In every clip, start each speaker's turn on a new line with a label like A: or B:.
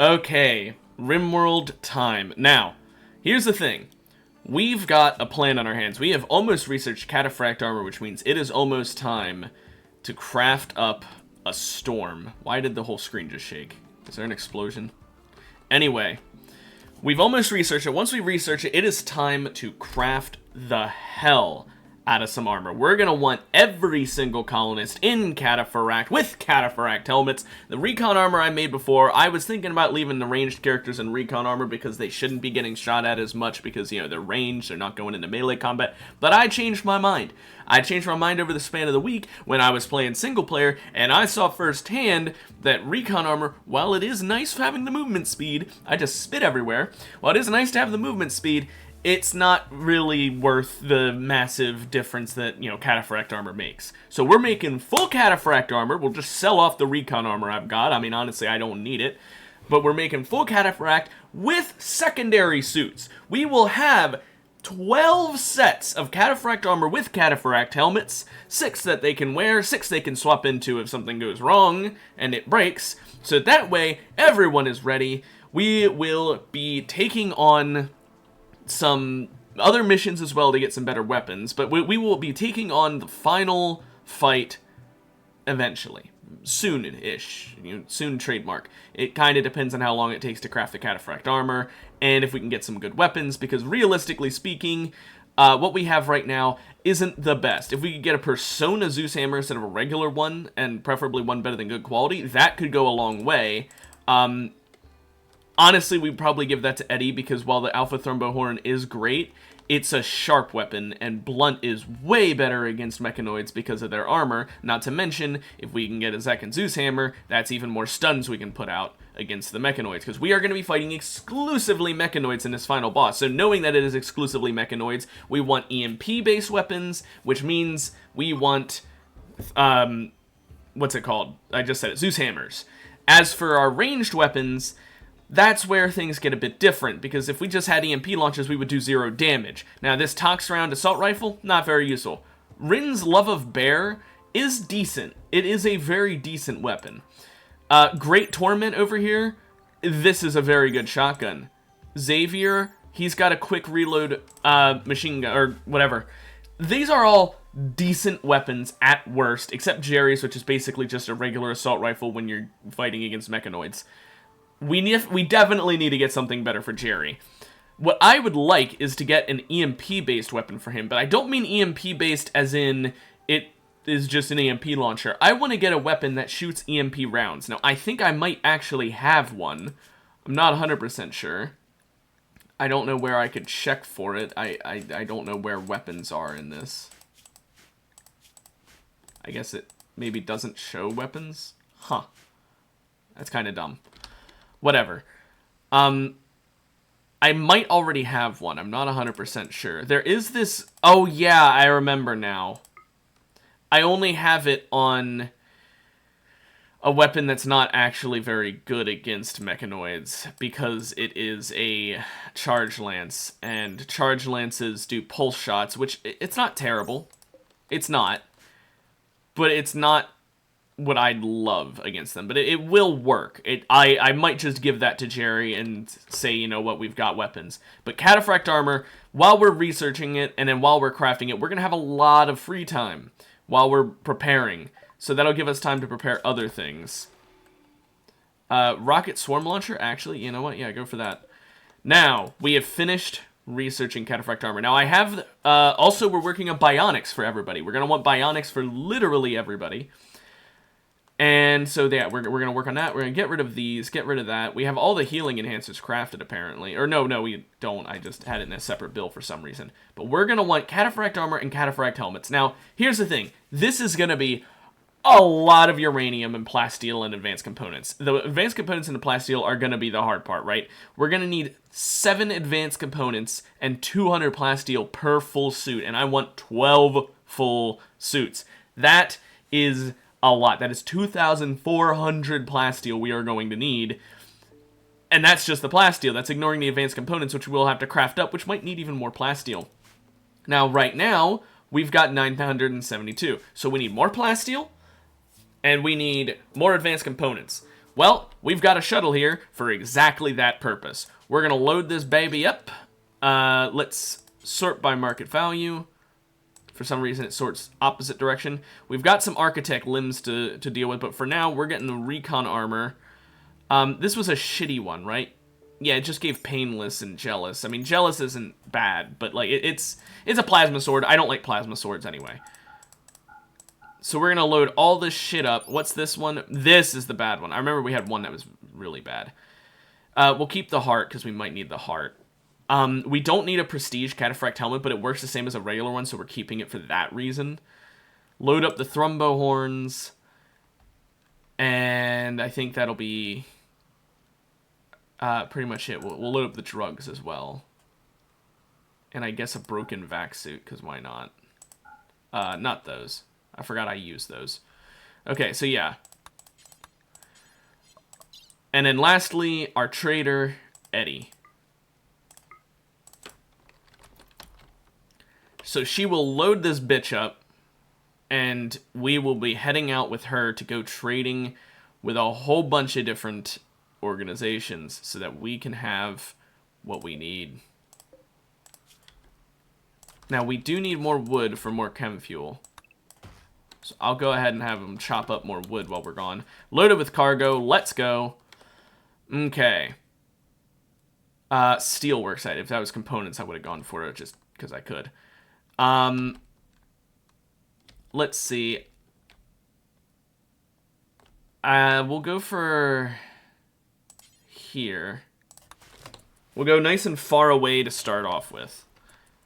A: Okay, Rimworld time. Now, here's the thing. We've got a plan on our hands. We have almost researched Cataphract armor, which means it is almost time to craft up a storm. Why did the whole screen just shake? Is there an explosion? Anyway, we've almost researched it. Once we research it, it is time to craft the hell out of some armor. We're going to want every single colonist in Cataphract with Cataphract helmets. The recon armor I made before, I was thinking about leaving the ranged characters in recon armor because they shouldn't be getting shot at as much because, you know, they're ranged, they're not going into melee combat. But I changed my mind. I changed my mind over the span of the week when I was playing single player, and I saw firsthand that recon armor, while it is nice having the movement speed, I just spit everywhere, while it is nice to have the movement speed, it's not really worth the massive difference that, you know, Cataphract armor makes. So we're making full Cataphract armor. We'll just sell off the recon armor I've got. I mean, honestly, I don't need it. But we're making full Cataphract with secondary suits. We will have 12 sets of Cataphract armor with Cataphract helmets. 6 that they can wear, 6 they can swap into if something goes wrong and it breaks. So that way, everyone is ready. We will be taking on some other missions as well to get some better weapons, but we will be taking on the final fight eventually. Soon-ish. You know, soon trademark. It kind of depends on how long it takes to craft the Cataphract armor, and if we can get some good weapons, because realistically speaking, what we have right now isn't the best. If we could get a Persona Zeus hammer instead of a regular one, and preferably one better than good quality, that could go a long way. Honestly, we'd probably give that to Eddie, because while the Alpha Thrombohorn is great, it's a sharp weapon, and blunt is way better against mechanoids because of their armor. Not to mention, if we can get a Zek and Zeus hammer, that's even more stuns we can put out against the mechanoids, because we are going to be fighting exclusively mechanoids in this final boss. So knowing that it is exclusively mechanoids, we want EMP-based weapons, which means we want, what's it called? I just said it, Zeus hammers. As for our ranged weapons, that's where things get a bit different, because if we just had EMP launches, we would do 0 damage. Now, this Tox round assault rifle, not very useful. Rin's Love of Bear is decent. It is a very decent weapon. Great Torment over here, this is a very good shotgun. Xavier, he's got a quick reload machine gun, or whatever. These are all decent weapons at worst, except Jerry's, which is basically just a regular assault rifle when you're fighting against mechanoids. We definitely need to get something better for Jerry. What I would like is to get an EMP-based weapon for him, but I don't mean EMP-based as in it is just an EMP launcher. I want to get a weapon that shoots EMP rounds. Now, I think I might actually have one. I'm not 100% sure. I don't know where I could check for it. I don't know where weapons are in this. I guess it maybe doesn't show weapons? Huh. That's kind of dumb. Whatever. I might already have one. I'm not 100% sure. There is this... Oh, yeah, I remember now. I only have it on a weapon that's not actually very good against mechanoids, because it is a charge lance, and charge lances do pulse shots, which it's not terrible. It's not. But it's not what I'd love against them, but it will work. I might just give that to Jerry and say, you know what, we've got weapons. But Cataphract armor, while we're researching it, and then while we're crafting it, we're going to have a lot of free time while we're preparing. So that'll give us time to prepare other things. Rocket Swarm Launcher, actually, you know what, yeah, go for that. Now, we have finished researching Cataphract armor. Now, I have, also, we're working on bionics for everybody. We're going to want bionics for literally everybody. And so, yeah, we're going to work on that. We're going to get rid of these, get rid of that. We have all the healing enhancers crafted, apparently. Or no, we don't. I just had it in a separate bill for some reason. But we're going to want Cataphract armor and Cataphract helmets. Now, here's the thing. This is going to be a lot of uranium and plasteel and advanced components. The advanced components and the plasteel are going to be the hard part, right? We're going to need 7 advanced components and 200 plasteel per full suit. And I want 12 full suits. That is a lot. That is 2,400 plasteel we are going to need. And that's just the plasteel. That's ignoring the advanced components, which we'll have to craft up, which might need even more plasteel. Now, right now, we've got 972. So we need more plasteel, and we need more advanced components. Well, we've got a shuttle here for exactly that purpose. We're going to load this baby up. Let's sort by market value. For some reason, it sorts opposite direction. We've got some architect limbs to deal with, but for now, we're getting the recon armor. This was a shitty one, right? Yeah, it just gave painless and jealous. I mean, jealous isn't bad, but like it's a plasma sword. I don't like plasma swords anyway. So we're gonna load all this shit up. What's this one? This is the bad one. I remember we had one that was really bad. We'll keep the heart because we might need the heart. We don't need a prestige cataphract helmet, but it works the same as a regular one, so we're keeping it for that reason. Load up the thrumbo horns, and I think that'll be pretty much it. We'll load up the drugs as well, and I guess a broken vac suit, because why not? Not those. I forgot I used those. Okay, so yeah. And then lastly, our trader, Eddie. So she will load this bitch up, and we will be heading out with her to go trading with a whole bunch of different organizations so that we can have what we need. Now, we do need more wood for more chem fuel. So I'll go ahead and have them chop up more wood while we're gone. Loaded with cargo. Let's go. Okay. Steelwork site. If that was components, I would have gone for it just because I could. Let's see. We'll go for here. We'll go nice and far away to start off with.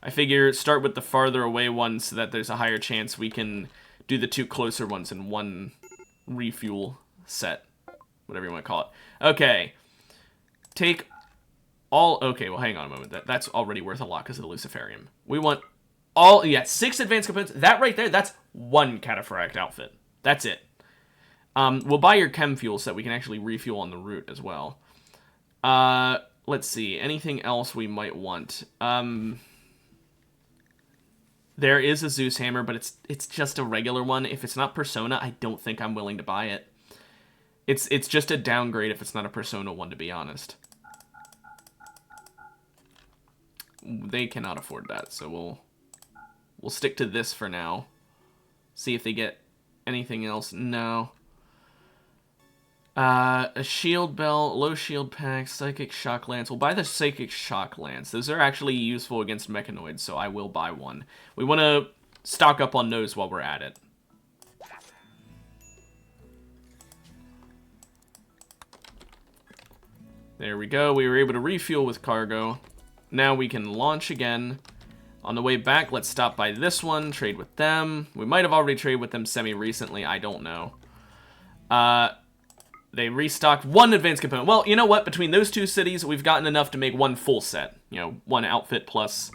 A: I figure start with the farther away ones so that there's a higher chance we can do the two closer ones in one refuel set. Whatever you want to call it. Okay. Take all... Okay, well, hang on a moment. That's already worth a lot because of the Luciferium. We want all... Yeah, 6 advanced components. That right there, that's 1 cataphract outfit. That's it. We'll buy your chem fuel so that we can actually refuel on the route as well. Let's see. Anything else we might want? There is a Zeus hammer, but it's just a regular one. If it's not Persona, I don't think I'm willing to buy it. It's just a downgrade if it's not a Persona one, to be honest. They cannot afford that, so we'll stick to this for now. See if they get anything else. No. A shield belt, low shield pack, psychic shock lance. We'll buy the psychic shock lance. Those are actually useful against mechanoids, so I will buy one. We want to stock up on those while we're at it. There we go. We were able to refuel with cargo. Now we can launch again. On the way back, let's stop by this one, trade with them. We might have already traded with them semi-recently. I don't know. They restocked 1 advanced component. Well, you know what? Between those 2 cities, we've gotten enough to make 1 full set. You know, 1 outfit plus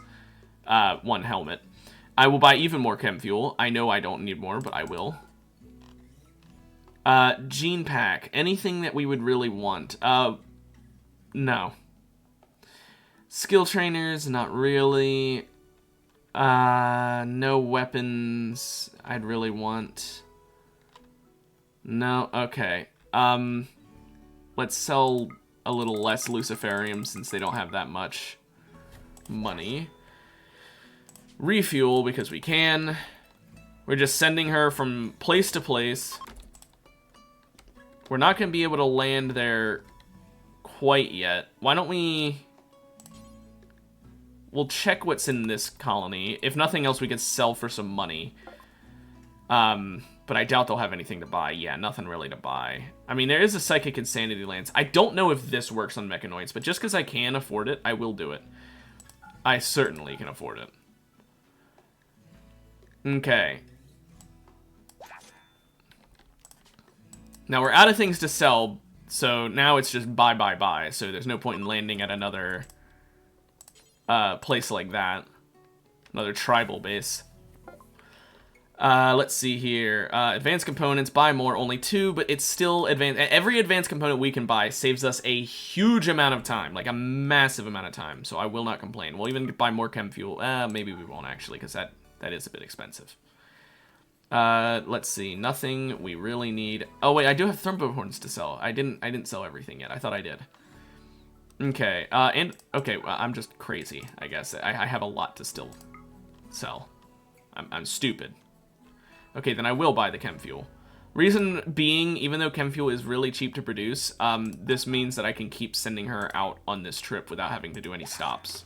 A: 1 helmet. I will buy even more chem fuel. I know I don't need more, but I will. Gene pack. Anything that we would really want. No. Skill trainers, not really. No weapons I'd really want. No, okay. Let's sell a little less Luciferium since they don't have that much money. Refuel because we can. We're just sending her from place to place. We're not going to be able to land there quite yet. Why don't we... We'll check what's in this colony. If nothing else, we could sell for some money. But I doubt they'll have anything to buy. Yeah, nothing really to buy. I mean, there is a Psychic Insanity Lance. I don't know if this works on mechanoids, but just because I can afford it, I will do it. I certainly can afford it. Okay. Now, we're out of things to sell, so now it's just buy, buy, buy. So there's no point in landing at another place like that. Another tribal base. Let's see here. Advanced components, buy more, only 2, but it's still advanced. Every advanced component we can buy saves us a huge amount of time, like a massive amount of time, so I will not complain. We'll even buy more chem fuel. Maybe we won't actually, because that is a bit expensive. Let's see. Nothing we really need. Oh wait, I do have thrumbo horns to sell. I didn't sell everything yet. I thought I did. Okay. And okay, well, I'm just crazy. I guess I have a lot to still sell. I'm stupid. Okay, then I will buy the chem fuel. Reason being, even though chem fuel is really cheap to produce, this means that I can keep sending her out on this trip without having to do any stops.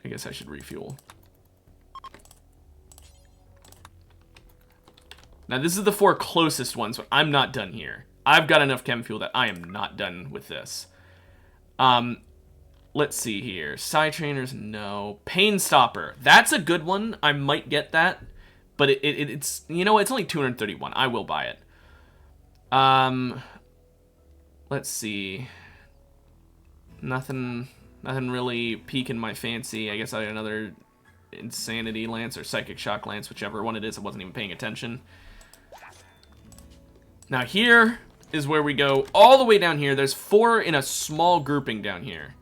A: I guess I should refuel. Now, this is the 4 closest ones, but I'm not done here. I've got enough chem fuel that I am not done with this. Let's see here. Side trainers, no. Pain stopper. That's a good one. I might get that. But it's, you know, it's only 231. I will buy it. Let's see. Nothing really piquing my fancy. I guess I had another Insanity Lance or Psychic Shock Lance, whichever one it is. I wasn't even paying attention. Now here is where we go all the way down here. There's 4 in a small grouping down here.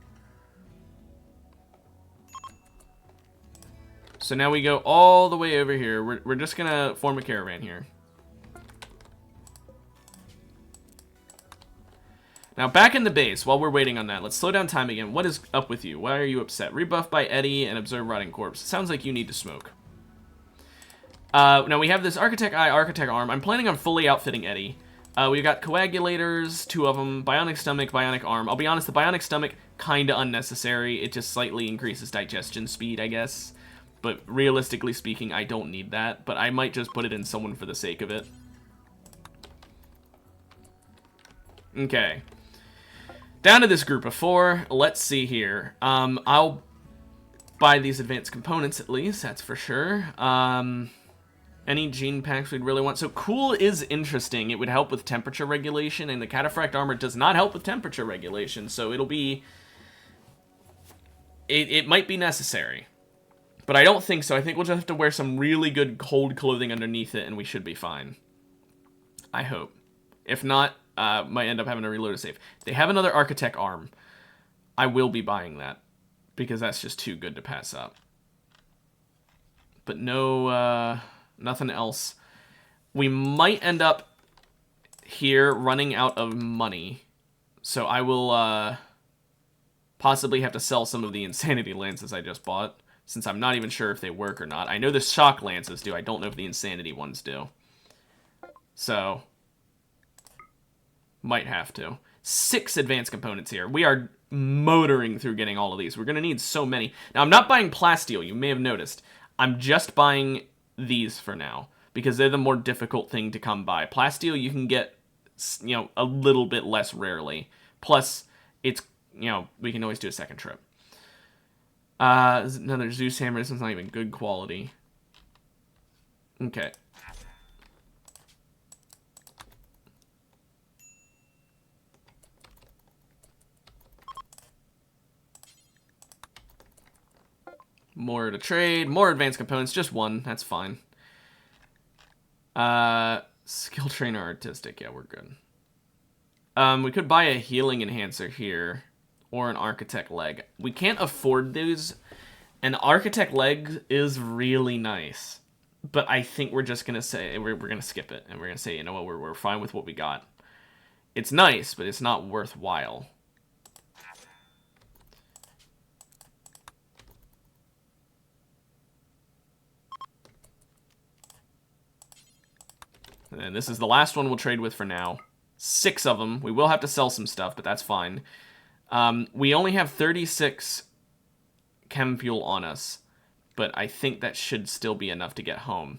A: So now we go all the way over here. We're just gonna form a caravan here. Now back in the base, while we're waiting on that, let's slow down time again. What is up with you? Why are you upset? Rebuff by Eddie and observe rotting corpse. Sounds like you need to smoke. Now we have this Architect Eye, Architect Arm. I'm planning on fully outfitting Eddie. We've got coagulators, 2 of them, bionic stomach, bionic arm. I'll be honest, the bionic stomach, kinda unnecessary. It just slightly increases digestion speed, I guess. But realistically speaking, I don't need that. But I might just put it in someone for the sake of it. Okay. Down to this group of 4. Let's see here. I'll buy these advanced components at least, that's for sure. Any gene packs we'd really want. So cool is interesting. It would help with temperature regulation, and the cataphract armor does not help with temperature regulation, so it'll be... It might be necessary. But I don't think so. I think we'll just have to wear some really good cold clothing underneath it, and we should be fine. I hope. If not, might end up having to reload a save. They have another Architect arm. I will be buying that, because that's just too good to pass up. But no, nothing else. We might end up here running out of money. So I will possibly have to sell some of the Insanity Lances I just bought, since I'm not even sure if they work or not. I know the Shock Lances do. I don't know if the Insanity ones do. So, might have to. 6 advanced components here. We are motoring through getting all of these. We're going to need so many. Now, I'm not buying plasteel, you may have noticed. I'm just buying these for now, because they're the more difficult thing to come by. Plasteel you can get, you know, a little bit less rarely. Plus, it's, you know, we can always do a second trip. Another Zeus hammer. This one's not even good quality. Okay. More to trade. More advanced components. Just 1. That's fine. Skill trainer artistic. Yeah, we're good. We could buy a healing enhancer here. Or an architect leg. We can't afford those. An architect leg is really nice. But I think we're just going to say, we're going to skip it. And we're going to say, you know what, we're fine with what we got. It's nice, but it's not worthwhile. And this is the last one we'll trade with for now. 6 of them. We will have to sell some stuff, but that's fine. We only have 36 chem fuel on us, but I think that should still be enough to get home.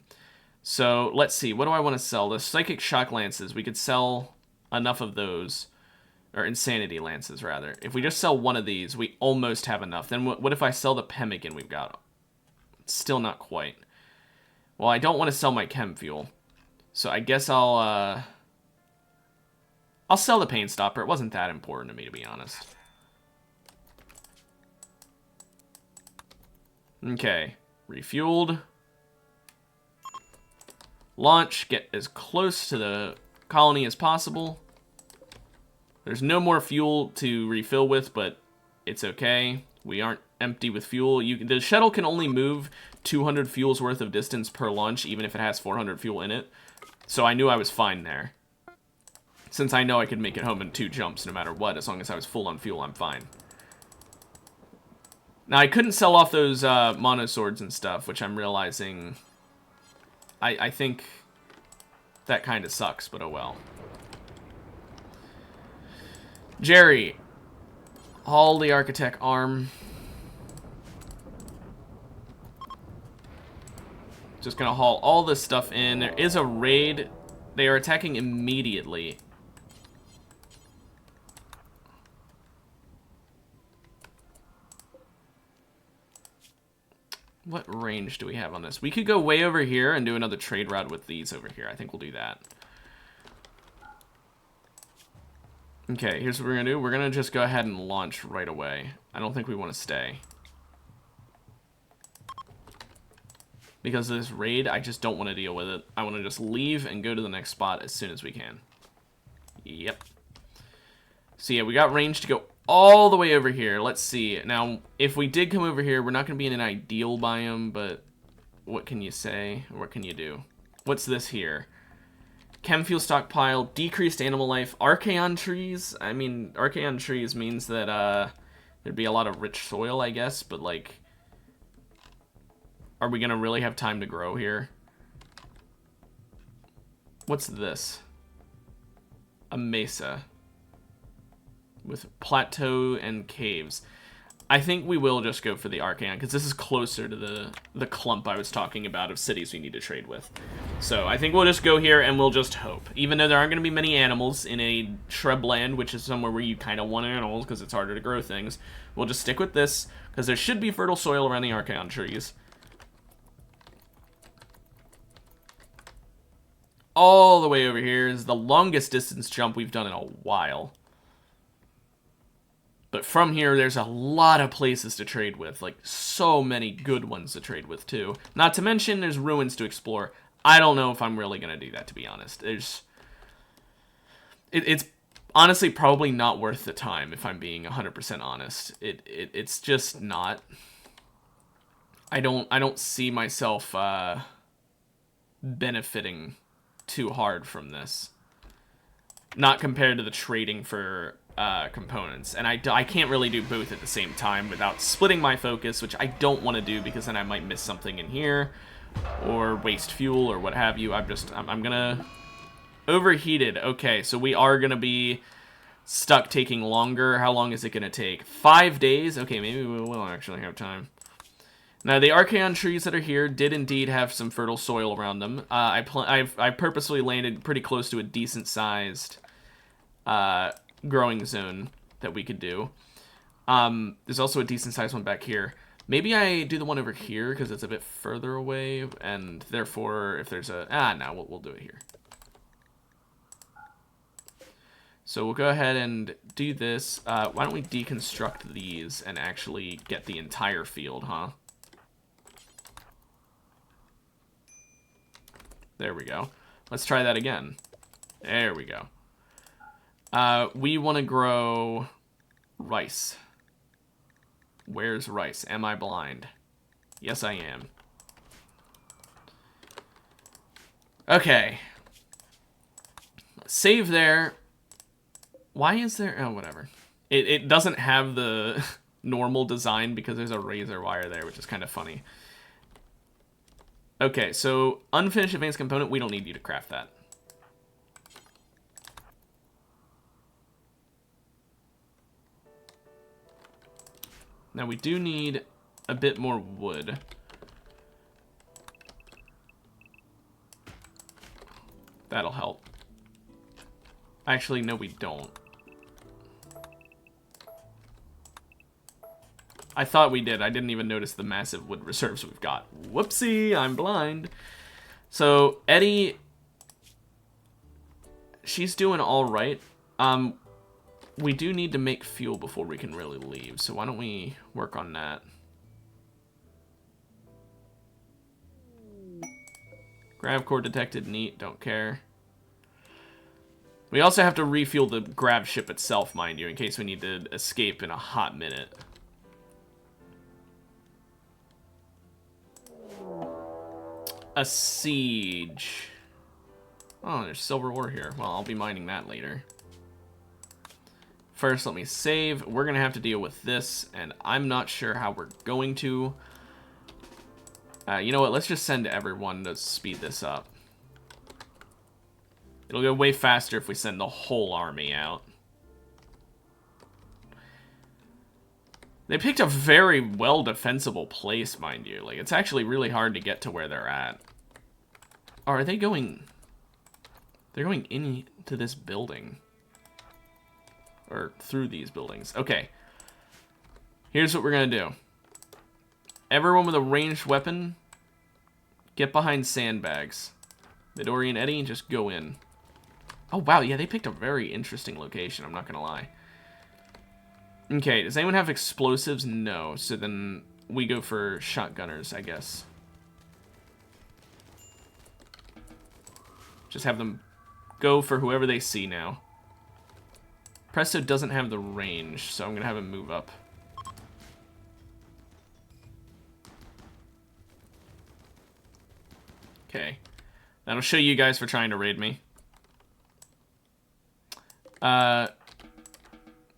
A: So, let's see. What do I want to sell? The Psychic Shock Lances. We could sell enough of those. Or Insanity Lances, rather. If we just sell one of these, we almost have enough. Then what if I sell the pemmican we've got? Still not quite. Well, I don't want to sell my chem fuel. So I guess I'll sell the pain stopper. It wasn't that important to me, to be honest. Okay. Refueled. Launch. Get as close to the colony as possible. There's no more fuel to refill with, but it's okay. We aren't empty with fuel. The shuttle can only move 200 fuel's worth of distance per launch, even if it has 400 fuel in it. So I knew I was fine there. Since I know I could make it home in 2 jumps no matter what, as long as I was full on fuel, I'm fine. Now, I couldn't sell off those mono swords and stuff, which I'm realizing... I think that kind of sucks, but oh well. Jerry. Haul the Architect arm. Just gonna haul all this stuff in. There is a raid. They are attacking immediately. What range do we have on this? We could go way over here and do another trade route with these over here. I think we'll do that. Okay, here's what we're gonna do. We're gonna just go ahead and launch right away. I don't think we want to stay. Because of this raid, I just don't want to deal with it. I want to just leave and go to the next spot as soon as we can. Yep. So yeah, we got range to go all the way over here. Let's see. Now, if we did come over here, we're not going to be in an ideal biome, but what can you say? What can you do? What's this here? Chem fuel stockpile, decreased animal life, Archaeon trees. I mean, Archaeon trees means that there'd be a lot of rich soil, I guess, but like, are we going to really have time to grow here? What's this? A mesa. With plateau and caves. I think we will just go for the Archaeon, because this is closer to the clump I was talking about of cities we need to trade with. So I think we'll just go here and we'll just hope. Even though there aren't going to be many animals in a shrubland, which is somewhere where you kind of want animals because it's harder to grow things, we'll just stick with this, because there should be fertile soil around the Archaeon trees. All the way over here is the longest distance jump we've done in a while. But from here, there's a lot of places to trade with. Like, so many good ones to trade with, too. Not to mention, there's ruins to explore. I don't know if I'm really going to do that, to be honest. It's honestly probably not worth the time, if I'm being 100% honest. It's just not. I don't see myself benefiting too hard from this. Not compared to the trading for components. And I can't really do both at the same time without splitting my focus, which I don't want to do because then I might miss something in here or waste fuel or what have you. I'm gonna... Overheated. Okay, so we are gonna be stuck taking longer. How long is it gonna take? 5 days? Okay, maybe we will actually have time. Now, the Archaeon trees that are here did indeed have some fertile soil around them. I purposely landed pretty close to a decent-sized growing zone that we could do. There's also a decent-sized one back here. Maybe I do the one over here because it's a bit further away, and therefore, if there's a... no, we'll do it here. So we'll go ahead and do this. Why don't we deconstruct these and actually get the entire field, huh? There we go. Let's try that again. There we go. We want to grow rice. Where's rice? Am I blind? Yes, I am. Okay. Save there. Why is there... Oh, whatever. It doesn't have the normal design because there's a razor wire there, which is kind of funny. Okay, so unfinished advanced component, we don't need you to craft that. Now we do need a bit more wood. That'll help. Actually, no, we don't. I thought we did. I didn't even notice the massive wood reserves we've got. Whoopsie, I'm blind. So, Eddie, she's doing all right. We do need to make fuel before we can really leave. So why don't we work on that? Grav core detected. Neat. Don't care. We also have to refuel the grav ship itself, mind you, in case we need to escape in a hot minute. a siege. Oh, there's silver ore here. Well, I'll be mining that later. First, let me save. We're going to have to deal with this, and I'm not sure how we're going to. You know what? Let's just send everyone to speed this up. It'll go way faster if we send the whole army out. They picked a very well-defensible place, mind you. Like, it's actually really hard to get to where they're at. Oh, are they going... They're going into this building. Or through these buildings. Okay. Here's what we're going to do. Everyone with a ranged weapon, get behind sandbags. Midori and Eddie, just go in. Oh, wow. Yeah, they picked a very interesting location. I'm not going to lie. Okay, does anyone have explosives? No. So then we go for shotgunners, I guess. Just have them go for whoever they see now. Presto doesn't have the range, so I'm going to have him move up. Okay. That'll show you guys for trying to raid me.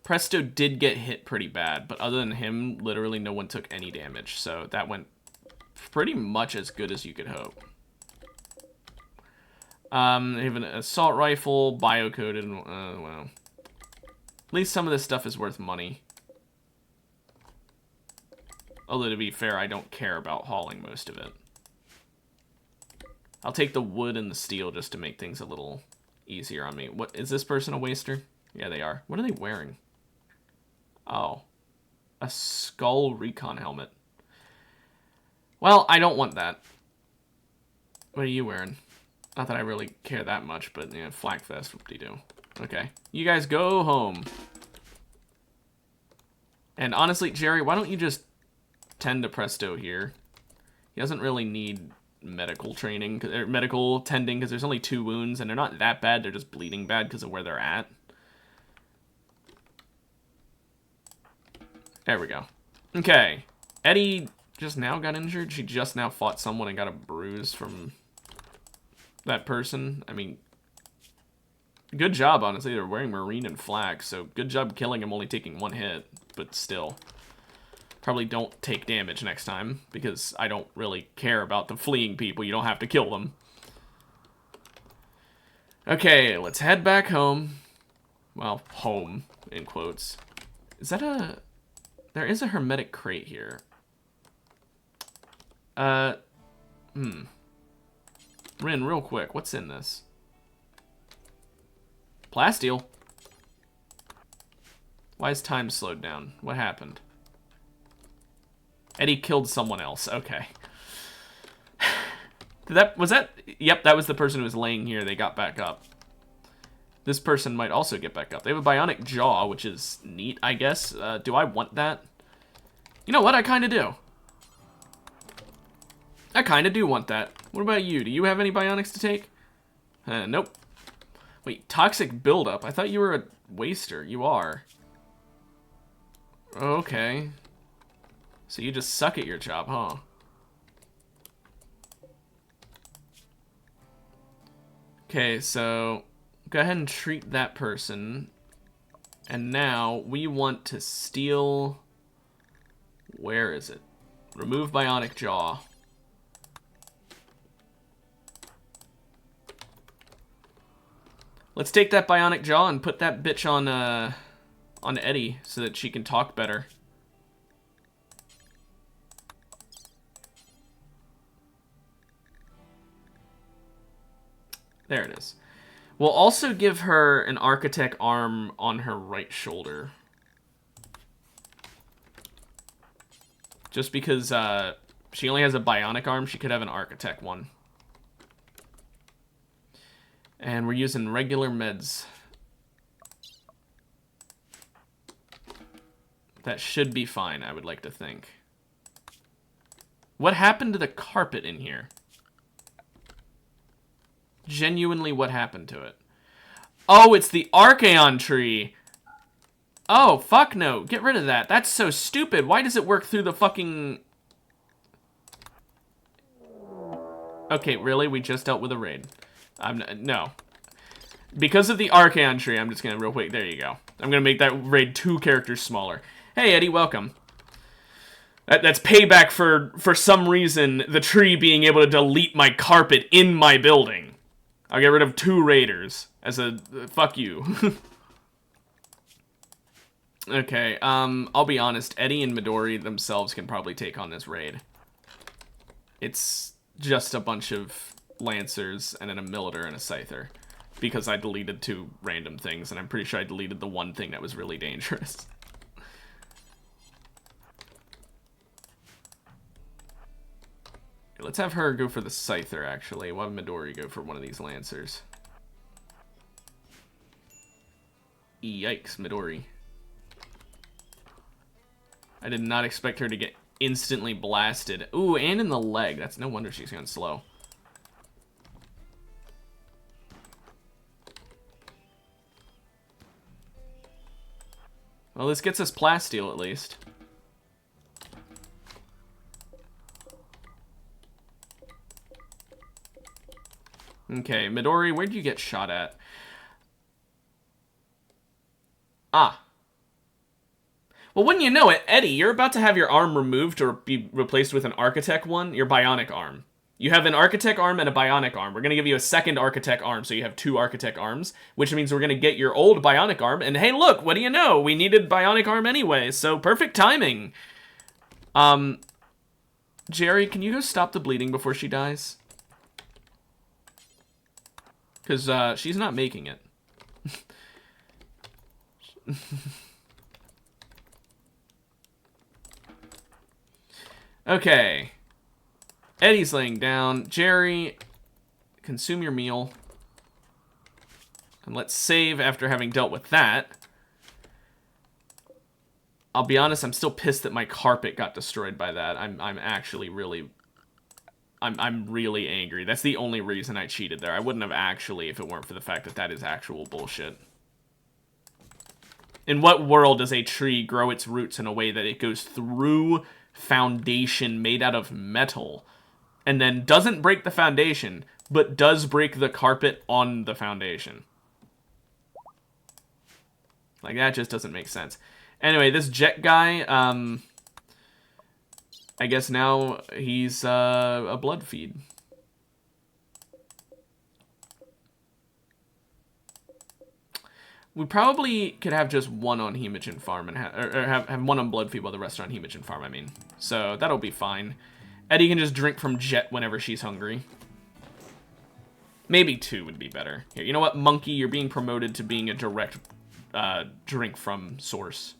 A: Presto did get hit pretty bad, but other than him, literally no one took any damage. So that went pretty much as good as you could hope. They have an assault rifle, bio-coded, well. At least some of this stuff is worth money. Although, to be fair, I don't care about hauling most of it. I'll take the wood and the steel just to make things a little easier on me. What, is this person a waster? Yeah, they are. What are they wearing? Oh. A skull recon helmet. Well, I don't want that. What are you wearing? Not that I really care that much, but, yeah, flak vest, whoop-de-doo. Okay. You guys go home. And honestly, Jerry, why don't you just tend to Presto here? He doesn't really need medical training, or medical tending, because there's only 2 wounds, and they're not that bad. They're just bleeding bad because of where they're at. There we go. Okay. Eddie just now got injured. She just now fought someone and got a bruise from that person. I mean, good job, honestly. They're wearing marine and flak, so good job killing him, only taking 1 hit, but still. Probably don't take damage next time, because I don't really care about the fleeing people. You don't have to kill them. Okay, let's head back home. Well, home, in quotes. Is that a... There is a hermetic crate here. Rin, real quick, what's in this? Plasteel. Why is time slowed down? What happened? Eddie killed someone else. Okay. Was that? Yep, that was the person who was laying here. They got back up. This person might also get back up. They have a bionic jaw, which is neat, I guess. Do I want that? You know what? I kind of do. I kind of do want that. What about you? Do you have any bionics to take? Nope. Wait, toxic buildup? I thought you were a waster. You are. Okay. So you just suck at your job, huh? Okay, so go ahead and treat that person. And now we want to steal... Where is it? Remove bionic jaw. Let's take that bionic jaw and put that bitch on Eddie so that she can talk better. There it is. We'll also give her an architect arm on her right shoulder. Just because she only has a bionic arm, she could have an architect one. And we're using regular meds. That should be fine, I would like to think. What happened to the carpet in here? Genuinely, what happened to it? Oh, it's the Archaeon tree. Oh, fuck no. Get rid of that. That's so stupid. Why does it work through the fucking... Okay, really? We just dealt with a raid. No. Because of the Archaon tree, I'm just gonna real quick. There you go. I'm gonna make that raid 2 characters smaller. Hey, Eddie, welcome. That's payback for some reason, the tree being able to delete my carpet in my building. I'll get rid of 2 raiders as a fuck you. Okay, I'll be honest, Eddie and Midori themselves can probably take on this raid. It's just a bunch of Lancers and then a Militar and a Scyther. Because I deleted 2 random things, and I'm pretty sure I deleted the one thing that was really dangerous. Let's have her go for the Scyther, actually. We'll have Midori go for one of these Lancers. Yikes, Midori. I did not expect her to get instantly blasted. Ooh, and in the leg. That's no wonder she's going slow. Well, this gets us plasteel at least. Okay, Midori, where'd you get shot at? Ah. Well, wouldn't you know it, Eddie, you're about to have your arm removed or be replaced with an Architect one, your bionic arm. You have an Architect arm and a bionic arm. We're going to give you a second Architect arm, so you have 2 Architect arms, which means we're going to get your old bionic arm, and hey, look, what do you know? We needed bionic arm anyway, so perfect timing. Jerry, can you go stop the bleeding before she dies? Because she's not making it. Okay. Eddie's laying down. Jerry, consume your meal. And let's save after having dealt with that. I'll be honest, I'm still pissed that my carpet got destroyed by that. I'm actually really... I'm really angry. That's the only reason I cheated there. I wouldn't have actually if it weren't for the fact that that is actual bullshit. In what world does a tree grow its roots in a way that it goes through foundation made out of metal and then doesn't break the foundation, but does break the carpet on the foundation? Like, that just doesn't make sense. Anyway, this Jet guy, I guess now he's a blood feed. We probably could have just one on Hemogen Farm and have one on blood feed while the rest are on Hemogen Farm, I mean. So that'll be fine. Eddie can just drink from Jet whenever she's hungry. Maybe 2 would be better. Here, you know what, Monkey? You're being promoted to being a direct drink from source.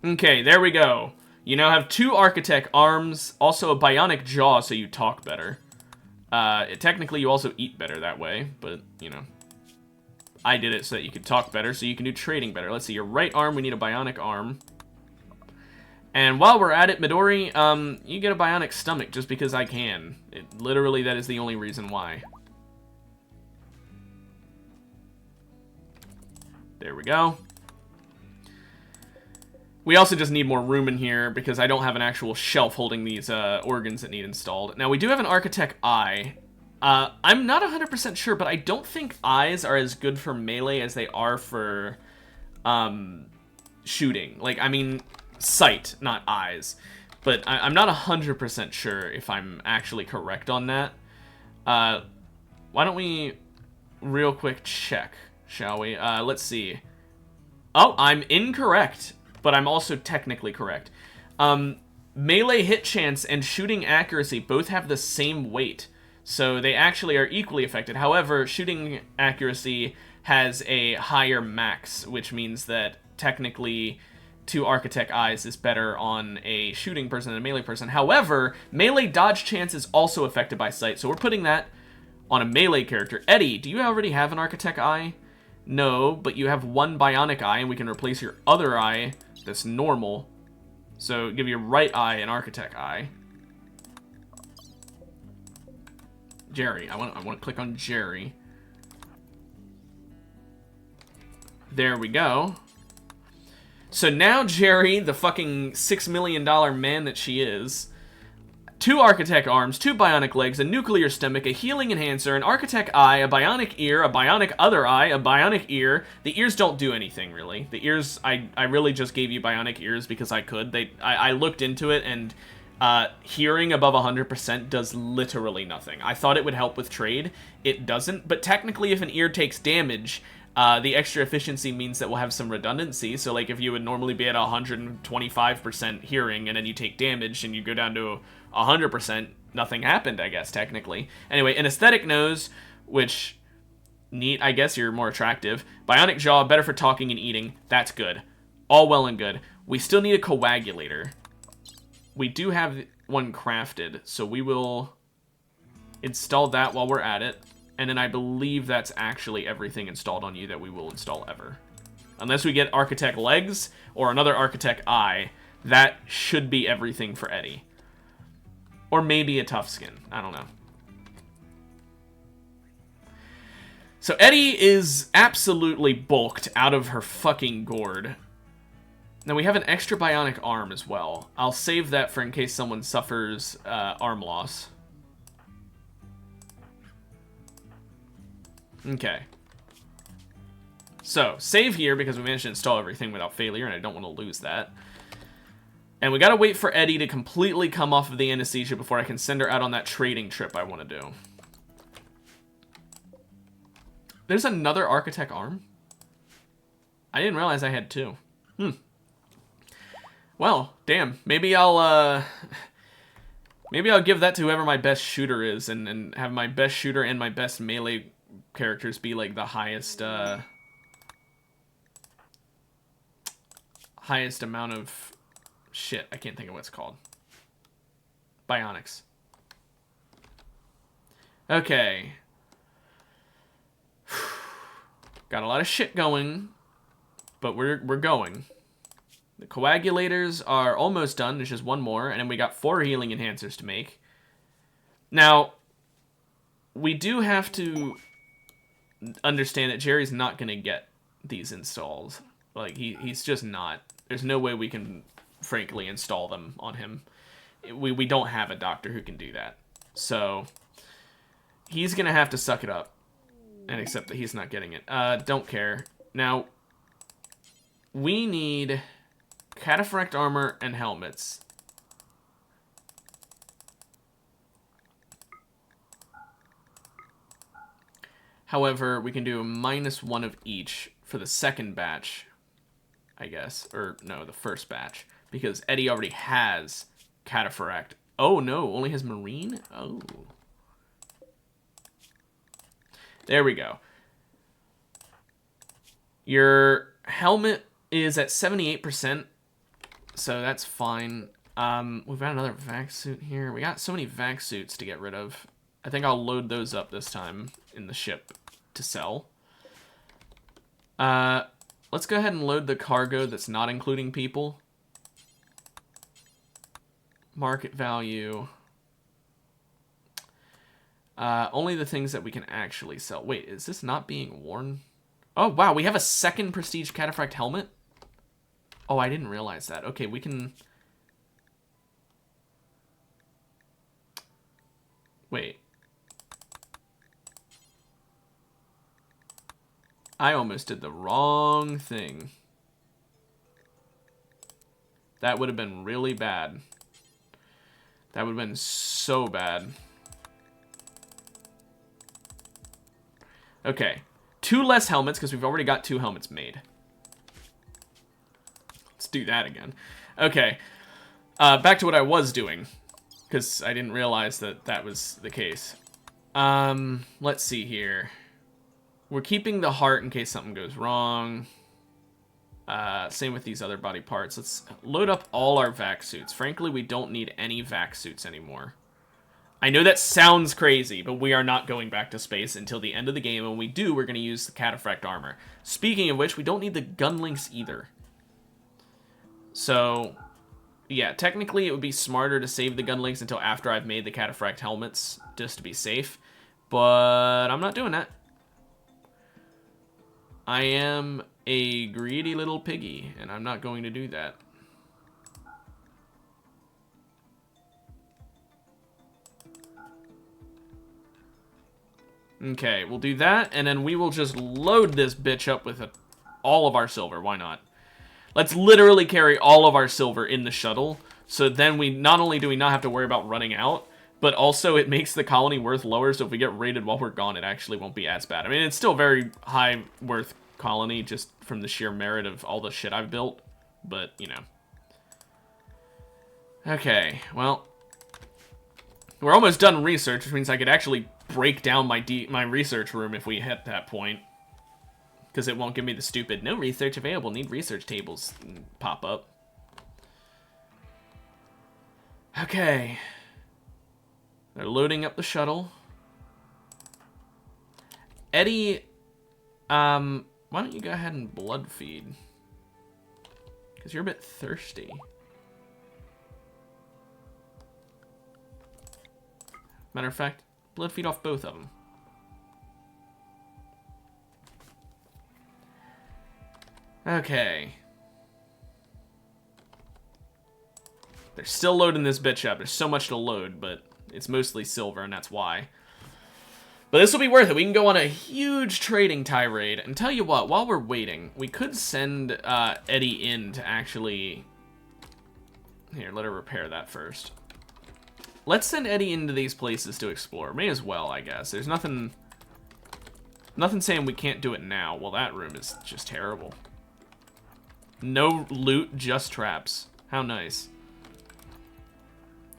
A: Okay, there we go. You now have 2 Architect arms, also a bionic jaw so you talk better. Technically, you also eat better that way, but, you know. I did it so that you could talk better, so you can do trading better. Let's see, your right arm, we need a bionic arm. And while we're at it, Midori, you get a bionic stomach just because I can. Literally, that is the only reason why. There we go. We also just need more room in here because I don't have an actual shelf holding these organs that need installed. Now, we do have an Architect eye. I'm not 100% sure, but I don't think eyes are as good for melee as they are for shooting. Like, I mean, sight, not eyes. But I'm not 100% sure if I'm actually correct on that. Why don't we real quick check, shall we? Let's see. Oh, I'm incorrect, but I'm also technically correct. Melee hit chance and shooting accuracy both have the same weight, so they actually are equally affected. However, shooting accuracy has a higher max, which means that technically 2 Architect eyes is better on a shooting person than a melee person. However, melee dodge chance is also affected by sight, so we're putting that on a melee character. Eddie, do you already have an Architect eye? No, but you have 1 bionic eye, and we can replace your other eye that's normal. So give your right eye an Architect eye. Jerry, I want to click on Jerry. There we go. So now Jerry, the fucking $6 million man that she is, 2 Architect arms, 2 bionic legs, a nuclear stomach, a healing enhancer, an Architect eye, a bionic ear, a bionic other eye, a bionic ear. The ears don't do anything, really. The ears, I really just gave you bionic ears because I could. I looked into it, and hearing above 100% does literally nothing. I thought it would help with trade. It doesn't, but technically if an ear takes damage, the extra efficiency means that we'll have some redundancy. So, like, if you would normally be at 125% hearing, and then you take damage, and you go down to 100%, nothing happened, I guess, technically. Anyway, an aesthetic nose, which, neat, I guess you're more attractive. Bionic jaw, better for talking and eating. That's good. All well and good. We still need a coagulator. We do have one crafted, so we will install that while we're at it. And then I believe that's actually everything installed on you that we will install ever. Unless we get Architect legs or another Architect eye, that should be everything for Eddie. Or maybe a tough skin. I don't know. So Eddie is absolutely bulked out of her fucking gourd. Now we have an extra bionic arm as well. I'll save that for in case someone suffers arm loss. Okay. So, save here because we managed to install everything without failure, and I don't want to lose that. And we gotta wait for Eddie to completely come off of the anesthesia before I can send her out on that trading trip I want to do. There's another Architect arm? I didn't realize I had 2. Well, damn. Maybe I'll give that to whoever my best shooter is, and have my best shooter and my best melee characters be like the highest highest amount of shit. I can't think of what it's called. Bionics. Okay. Got a lot of shit going, but we're going. The coagulators are almost done. There's just one more, and then we got 4 healing enhancers to make. Now, we do have to understand that Jerry's not going to get these installs. Like, he's just not. There's no way we can, frankly, install them on him. We don't have a doctor who can do that. So, he's going to have to suck it up and accept that he's not getting it. Don't care. Now, we need cataphract armor and helmets. However, we can do a -1 of each for the second batch, I guess. Or, no, the first batch. Because Eddie already has cataphract. Oh, no, only has marine? Oh. There we go. Your helmet is at 78%, so that's fine. We've got another vac suit here. We got so many vac suits to get rid of. I think I'll load those up this time in the ship to sell. Let's go ahead and load the cargo that's not including people. Market value. Only the things that we can actually sell. Wait, is this not being worn? Oh, wow, we have a second prestige cataphract helmet? Oh, I didn't realize that. Okay, we can... Wait. I almost did the wrong thing. That would have been really bad. That would have been so bad. Okay. 2 less helmets, because we've already got 2 helmets made. Let's do that again. Okay. Back to what I was doing, because I didn't realize that that was the case. Let's see here. We're keeping the heart in case something goes wrong. Same with these other body parts. Let's load up all our vac suits. Frankly, we don't need any vac suits anymore. I know that sounds crazy, but we are not going back to space until the end of the game, and when we do, we're going to use the cataphract armor. Speaking of which, we don't need the gun links either. So, yeah, technically it would be smarter to save the gun links until after I've made the cataphract helmets, just to be safe, but I'm not doing that. I am a greedy little piggy, and I'm not going to do that. Okay, we'll do that, and then we will just load this bitch up with all of our silver. Why not? Let's literally carry all of our silver in the shuttle, so then we not only do we not have to worry about running out, but also it makes the colony worth lower, so if we get raided while we're gone, it actually won't be as bad. I mean, it's still very high worth colony, just from the sheer merit of all the shit I've built, but, you know. Okay, well, we're almost done research, which means I could actually break down my research room if we hit that point. Because it won't give me the stupid, no research available, need research tables pop up. Okay. They're loading up the shuttle. Eddie, why don't you go ahead and blood feed? Because you're a bit thirsty. Matter of fact, blood feed off both of them. Okay. They're still loading this bitch up. There's so much to load, but it's mostly silver, and that's why. But this will be worth it. We can go on a huge trading tirade. And tell you what, while we're waiting, we could send Eddie in to actually... Here, let her repair that first. Let's send Eddie into these places to explore. May as well, I guess. There's nothing saying we can't do it now. Well, that room is just terrible. No loot, just traps. How nice.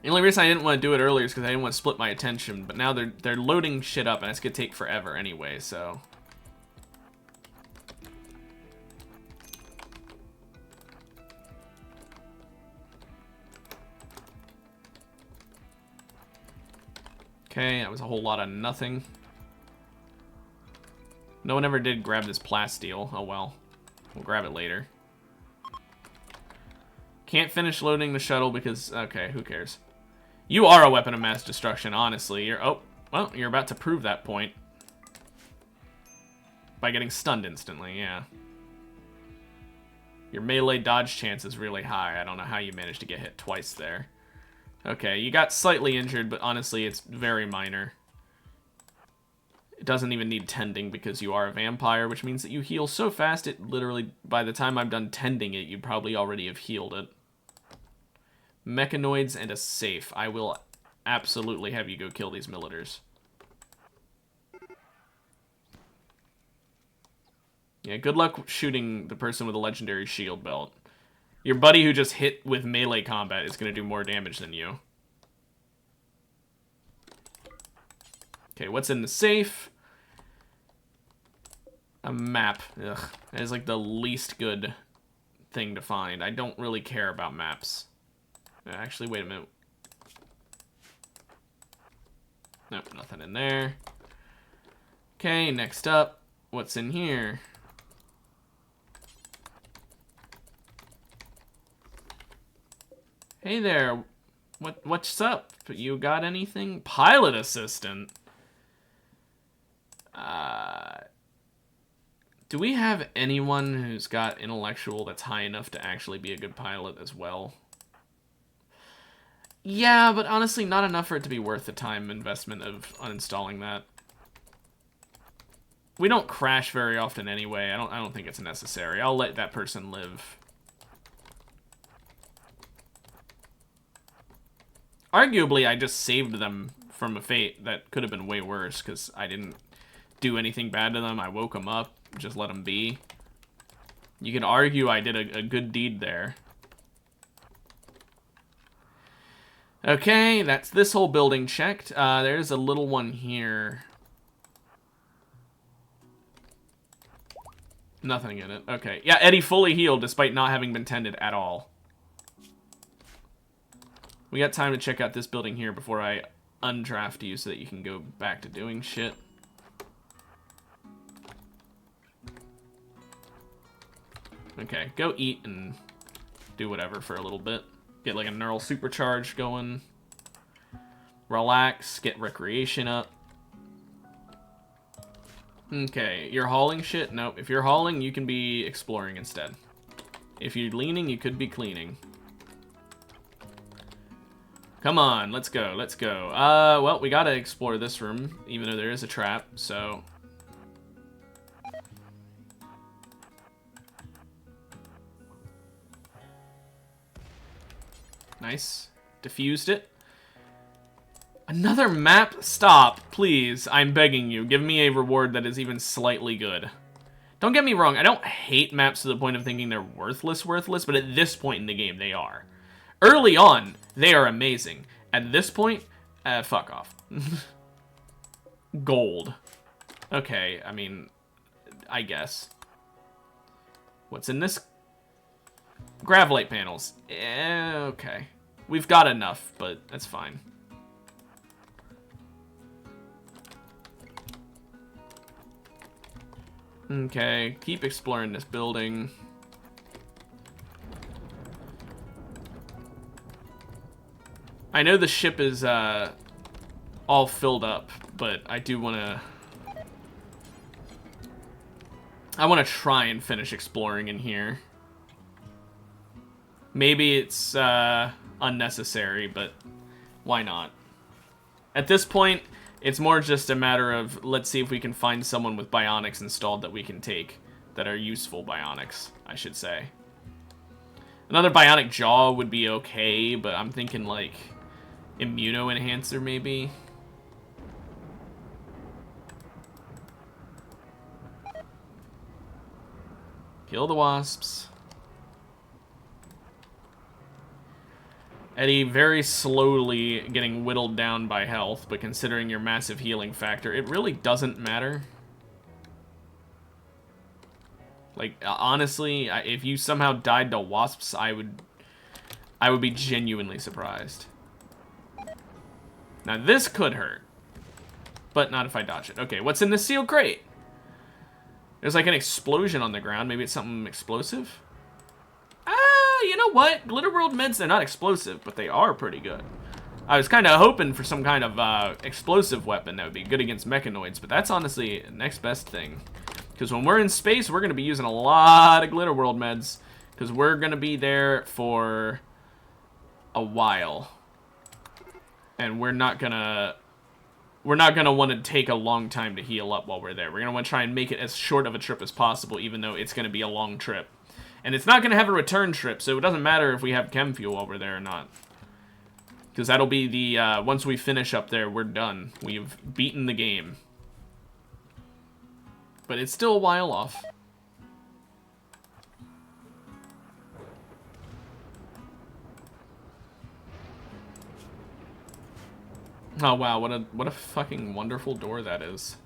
A: The only reason I didn't want to do it earlier is because I didn't want to split my attention, but now they're loading shit up, and it's going to take forever anyway, so... Okay, that was a whole lot of nothing. No one ever did grab this plasteel. Oh well. We'll grab it later. Can't finish loading the shuttle because... Okay, who cares? You are a weapon of mass destruction, honestly. You're... Oh, well, you're about to prove that point. By getting stunned instantly, yeah. Your melee dodge chance is really high. I don't know how you managed to get hit twice there. Okay, you got slightly injured, but honestly, it's very minor. It doesn't even need tending because you are a vampire, which means that you heal so fast, it literally, by the time I'm done tending it, you'd probably already have healed it. Mechanoids and a safe. I will absolutely have you go kill these militars. Yeah, good luck shooting the person with a legendary shield belt. Your buddy who just hit with melee combat is going to do more damage than you. Okay, what's in the safe? A map. Ugh, that is like the least good thing to find. I don't really care about maps. Actually, wait a minute. Nope, nothing in there. Okay, next up. What's in here? Hey there. What's up? You got anything? Pilot assistant. Do we have anyone who's got intellectual that's high enough to actually be a good pilot as well? Yeah, but honestly, not enough for it to be worth the time investment of uninstalling that. We don't crash very often anyway. I don't think it's necessary. I'll let that person live. Arguably, I just saved them from a fate that could have been way worse because I didn't do anything bad to them. I woke them up, just let them be. You could argue I did a good deed there. Okay, that's this whole building checked. There's a little one here. Nothing in it. Okay. Yeah, Eddie fully healed despite not having been tended at all. We got time to check out this building here before I undraft you so that you can go back to doing shit. Okay, go eat and do whatever for a little bit. Get like a neural supercharge going. Relax, get recreation up. Okay, you're hauling shit? Nope. If you're hauling, you can be exploring instead. If you're leaning, you could be cleaning. Come on, let's go, let's go. Well, we gotta explore this room, even though there is a trap, so... Nice. Diffused it. Another map? Stop, please. I'm begging you. Give me a reward that is even slightly good. Don't get me wrong, I don't hate maps to the point of thinking they're worthless, but at this point in the game, they are. Early on, they are amazing. At this point, fuck off. Gold. Okay, I mean, I guess. What's in this? Gravelite panels. Okay. We've got enough, but that's fine. Okay, keep exploring this building. I know the ship is all filled up, but I do want to... I want to try and finish exploring in here. Maybe it's unnecessary, but why not? At this point, it's more just a matter of, let's see if we can find someone with bionics installed that we can take, that are useful bionics, I should say. Another bionic jaw would be okay, but I'm thinking, like, immuno enhancer, maybe? Kill the wasps. Eddie, very slowly getting whittled down by health, but considering your massive healing factor, it really doesn't matter. Like, honestly, if you somehow died to wasps, I would be genuinely surprised. Now, this could hurt, but not if I dodge it. Okay, what's in the sealed crate? There's like an explosion on the ground. Maybe it's something explosive? You know what? Glitterworld meds, they're not explosive, but they are pretty good. I was kind of hoping for some kind of explosive weapon that would be good against mechanoids, but that's honestly the next best thing. Because when we're in space, we're going to be using a lot of Glitterworld meds, because we're going to be there for a while. And we're not going to want to take a long time to heal up while we're there. We're going to want to try and make it as short of a trip as possible, even though it's going to be a long trip. And it's not going to have a return trip, so it doesn't matter if we have chem fuel while we're there or not. Because that'll be the, once we finish up there, we're done. We've beaten the game. But it's still a while off. Oh wow, what a fucking wonderful door that is.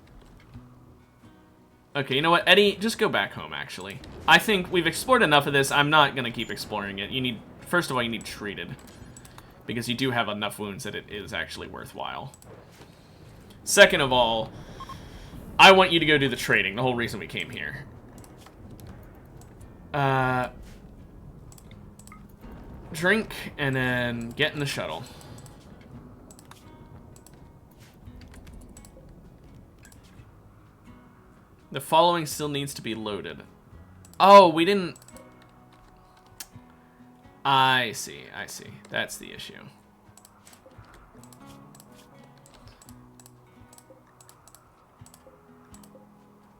A: Okay, you know what, Eddie, just go back home, actually. I think we've explored enough of this. I'm not gonna keep exploring it. You need, first of all, you need treated. Because you do have enough wounds that it is actually worthwhile. Second of all, I want you to go do the trading, the whole reason we came here. Drink, and then get in the shuttle. The following still needs to be loaded. Oh, we didn't... I see, I see. That's the issue.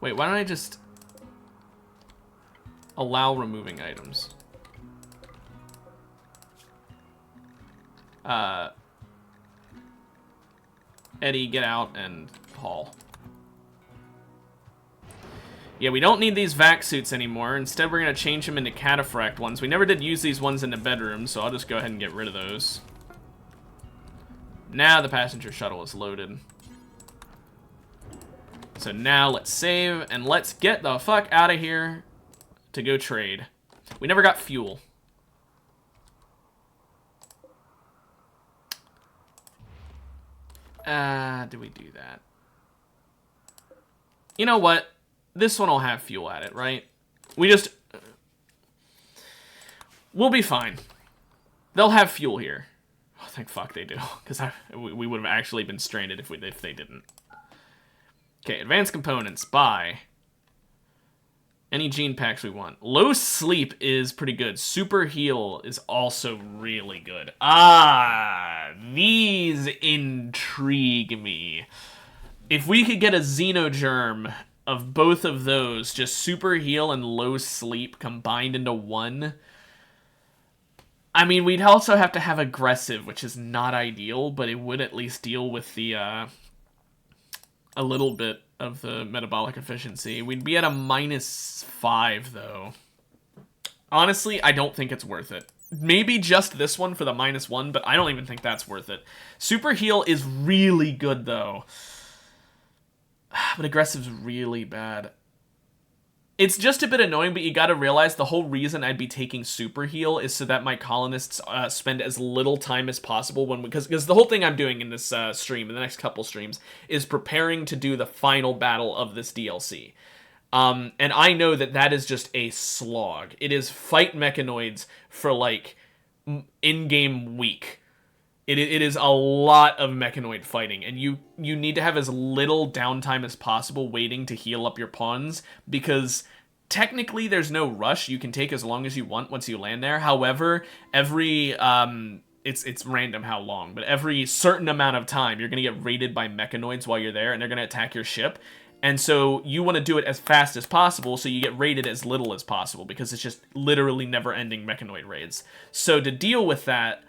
A: Wait, why don't I just allow removing items? Eddie, get out and haul. Yeah, we don't need these vac suits anymore. Instead, we're going to change them into cataphract ones. We never did use these ones in the bedroom, so I'll just go ahead and get rid of those. Now the passenger shuttle is loaded. So now let's save, and let's get the fuck out of here to go trade. We never got fuel. Did we do that? You know what? This one will have fuel at it, right? We'll be fine. They'll have fuel here. Oh, thank fuck they do, because we would have actually been stranded if they didn't. Okay, advanced components. Buy. Any gene packs we want. Low sleep is pretty good. Super heal is also really good. Ah, these intrigue me. If we could get a Xenogerm of both of those, just super heal and low sleep combined into one. I mean, we'd also have to have aggressive, which is not ideal, but it would at least deal with the, a little bit of the metabolic efficiency. We'd be at a -5, though. Honestly, I don't think it's worth it. Maybe just this one for the -1, but I don't even think that's worth it. Super heal is really good, though. But aggressive's really bad. It's just a bit annoying, but you gotta realize the whole reason I'd be taking super heal is so that my colonists spend as little time as possible because the whole thing I'm doing in this stream, in the next couple streams, is preparing to do the final battle of this DLC. And I know that that is just a slog. It is fight mechanoids for, like, in-game week. It is a lot of mechanoid fighting, and you need to have as little downtime as possible waiting to heal up your pawns, because technically there's no rush. You can take as long as you want once you land there. However, every it's random how long, but every certain amount of time you're going to get raided by mechanoids while you're there, and they're going to attack your ship. And so you want to do it as fast as possible so you get raided as little as possible, because it's just literally never-ending mechanoid raids. So to deal with that,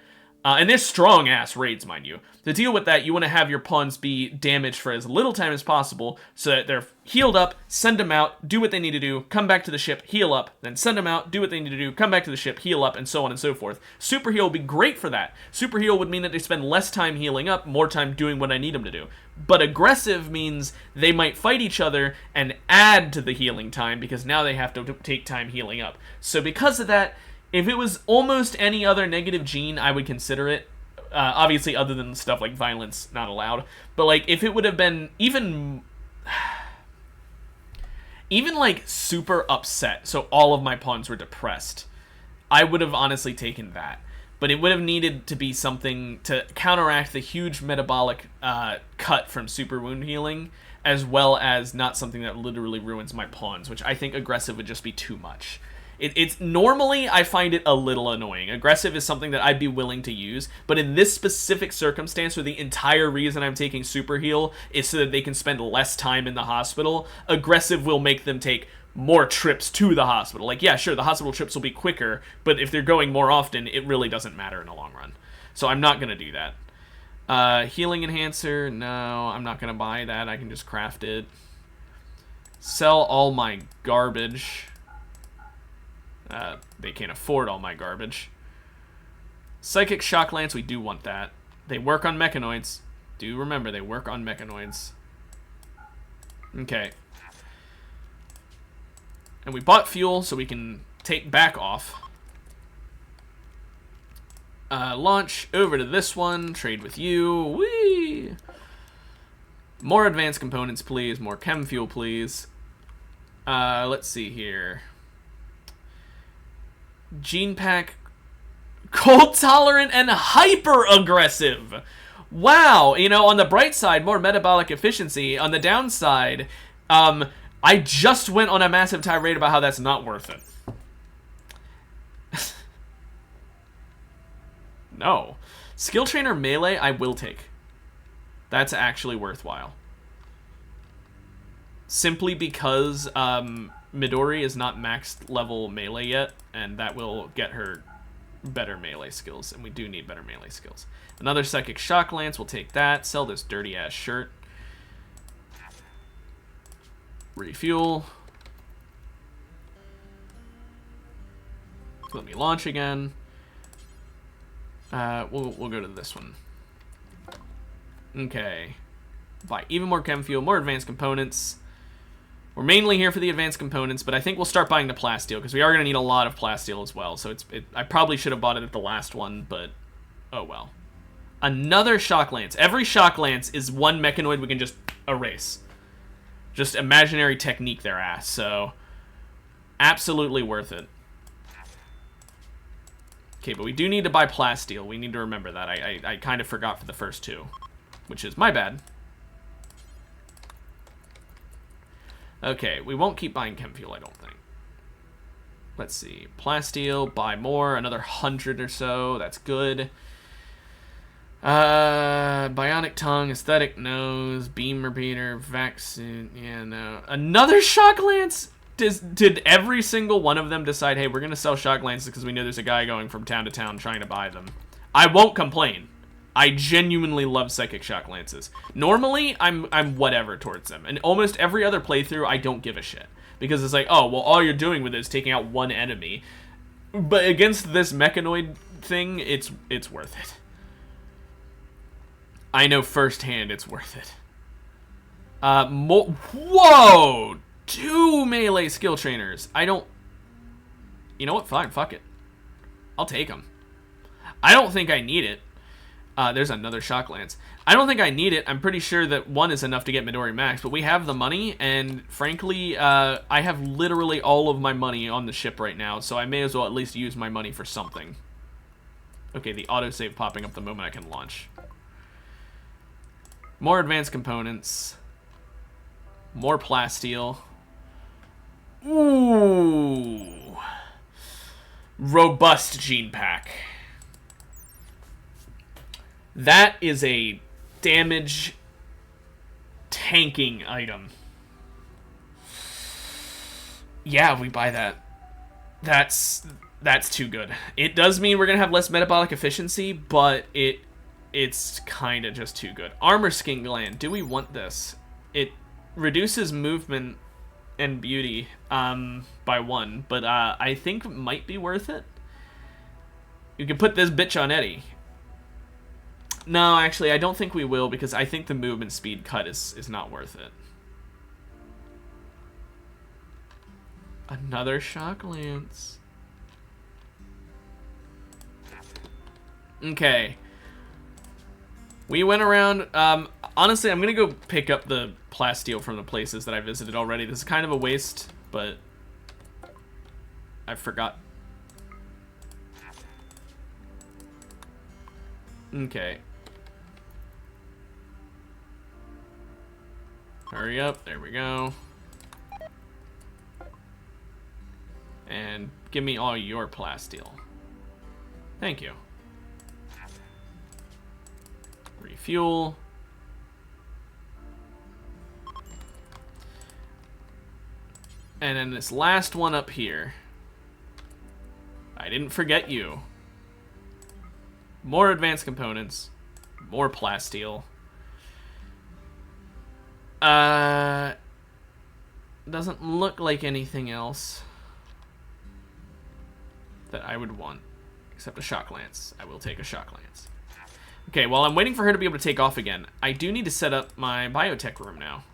A: and they're strong-ass raids, mind you. To deal with that, you want to have your pawns be damaged for as little time as possible so that they're healed up, send them out, do what they need to do, come back to the ship, heal up, then send them out, do what they need to do, come back to the ship, heal up, and so on and so forth. Super heal would be great for that. Super heal would mean that they spend less time healing up, more time doing what I need them to do. But aggressive means they might fight each other and add to the healing time, because now they have to take time healing up. So because of that, if it was almost any other negative gene, I would consider it. Obviously, other than stuff like violence, not allowed. But, like, if it would have been even like, super upset, so all of my pawns were depressed, I would have honestly taken that. But it would have needed to be something to counteract the huge metabolic cut from super wound healing, as well as not something that literally ruins my pawns, which I think aggressive would just be too much. It's normally, I find it a little annoying. Aggressive is something that I'd be willing to use, but in this specific circumstance, where the entire reason I'm taking super heal is so that they can spend less time in the hospital, aggressive will make them take more trips to the hospital. Like, yeah, sure, the hospital trips will be quicker, but if they're going more often, it really doesn't matter in the long run. So I'm not going to do that. Healing enhancer, no, I'm not going to buy that. I can just craft it. Sell all my garbage. They can't afford all my garbage. Psychic Shock Lance, we do want that. They work on mechanoids. Do remember, they work on mechanoids. Okay. And we bought fuel, so we can take back off. Launch over to this one. Trade with you. Whee! More advanced components, please. More chem fuel, please. Let's see here. Gene pack, cold tolerant and hyper aggressive. Wow, you know, on the bright side, more metabolic efficiency. On the downside, I just went on a massive tirade about how that's not worth it. No. Skill trainer melee, I will take. That's actually worthwhile. Simply because Midori is not maxed level melee yet, and that will get her better melee skills, and we do need better melee skills. Another Psychic Shock Lance, we'll take that. Sell this dirty-ass shirt. Refuel. Let me launch again. We'll go to this one. Okay. Buy even more chem fuel, more advanced components. We're mainly here for the advanced components, but I think we'll start buying the plasteel, because we are going to need a lot of plasteel as well. So I probably should have bought it at the last one, but oh well. Another Shock Lance. Every Shock Lance is one mechanoid we can just erase. Just imaginary technique their ass, so absolutely worth it. Okay, but we do need to buy plasteel. We need to remember that. I kind of forgot for the first two, which is my bad. Okay, we won't keep buying chem fuel, I don't think. Let's see. Plasteel, buy more, another 100 or so. That's good. Bionic tongue, aesthetic nose, beam repeater, vaccine. Yeah, no. Another shock lance? Did every single one of them decide, hey, we're going to sell shock lances because we know there's a guy going from town to town trying to buy them? I won't complain. I genuinely love psychic shock lances. Normally, I'm whatever towards them. And almost every other playthrough, I don't give a shit. Because it's like, oh, well, all you're doing with it is taking out one enemy. But against this mechanoid thing, it's worth it. I know firsthand it's worth it. Whoa! 2 melee skill trainers. I don't... You know what? Fine, fuck it. I'll take them. I don't think I need it. There's another shock lance. I don't think I need it. I'm pretty sure that 1 is enough to get Midori Max, but we have the money, and frankly, I have literally all of my money on the ship right now, so I may as well at least use my money for something. Okay, the autosave popping up the moment I can launch. More advanced components. More plasteel. Ooh. Robust gene pack. That is a damage tanking item. Yeah, we buy that. That's too good. It does mean we're gonna have less metabolic efficiency, but it's kind of just too good. Armor skin gland. Do we want this? It reduces movement and beauty by 1, but I think it might be worth it. You can put this bitch on Eddie. No, actually, I don't think we will, because I think the movement speed cut is not worth it. Another shock lance. Okay. We went around... honestly, I'm going to go pick up the plasteel from the places that I visited already. This is kind of a waste, but... I forgot. Okay. Hurry up. There we go. And give me all your plasteel. Thank you. Refuel. And then this last one up here. I didn't forget you. More advanced components. More plasteel. Doesn't look like anything else that I would want. Except a shock lance. I will take a shock lance. Okay, while I'm waiting for her to be able to take off again, I do need to set up my biotech room now.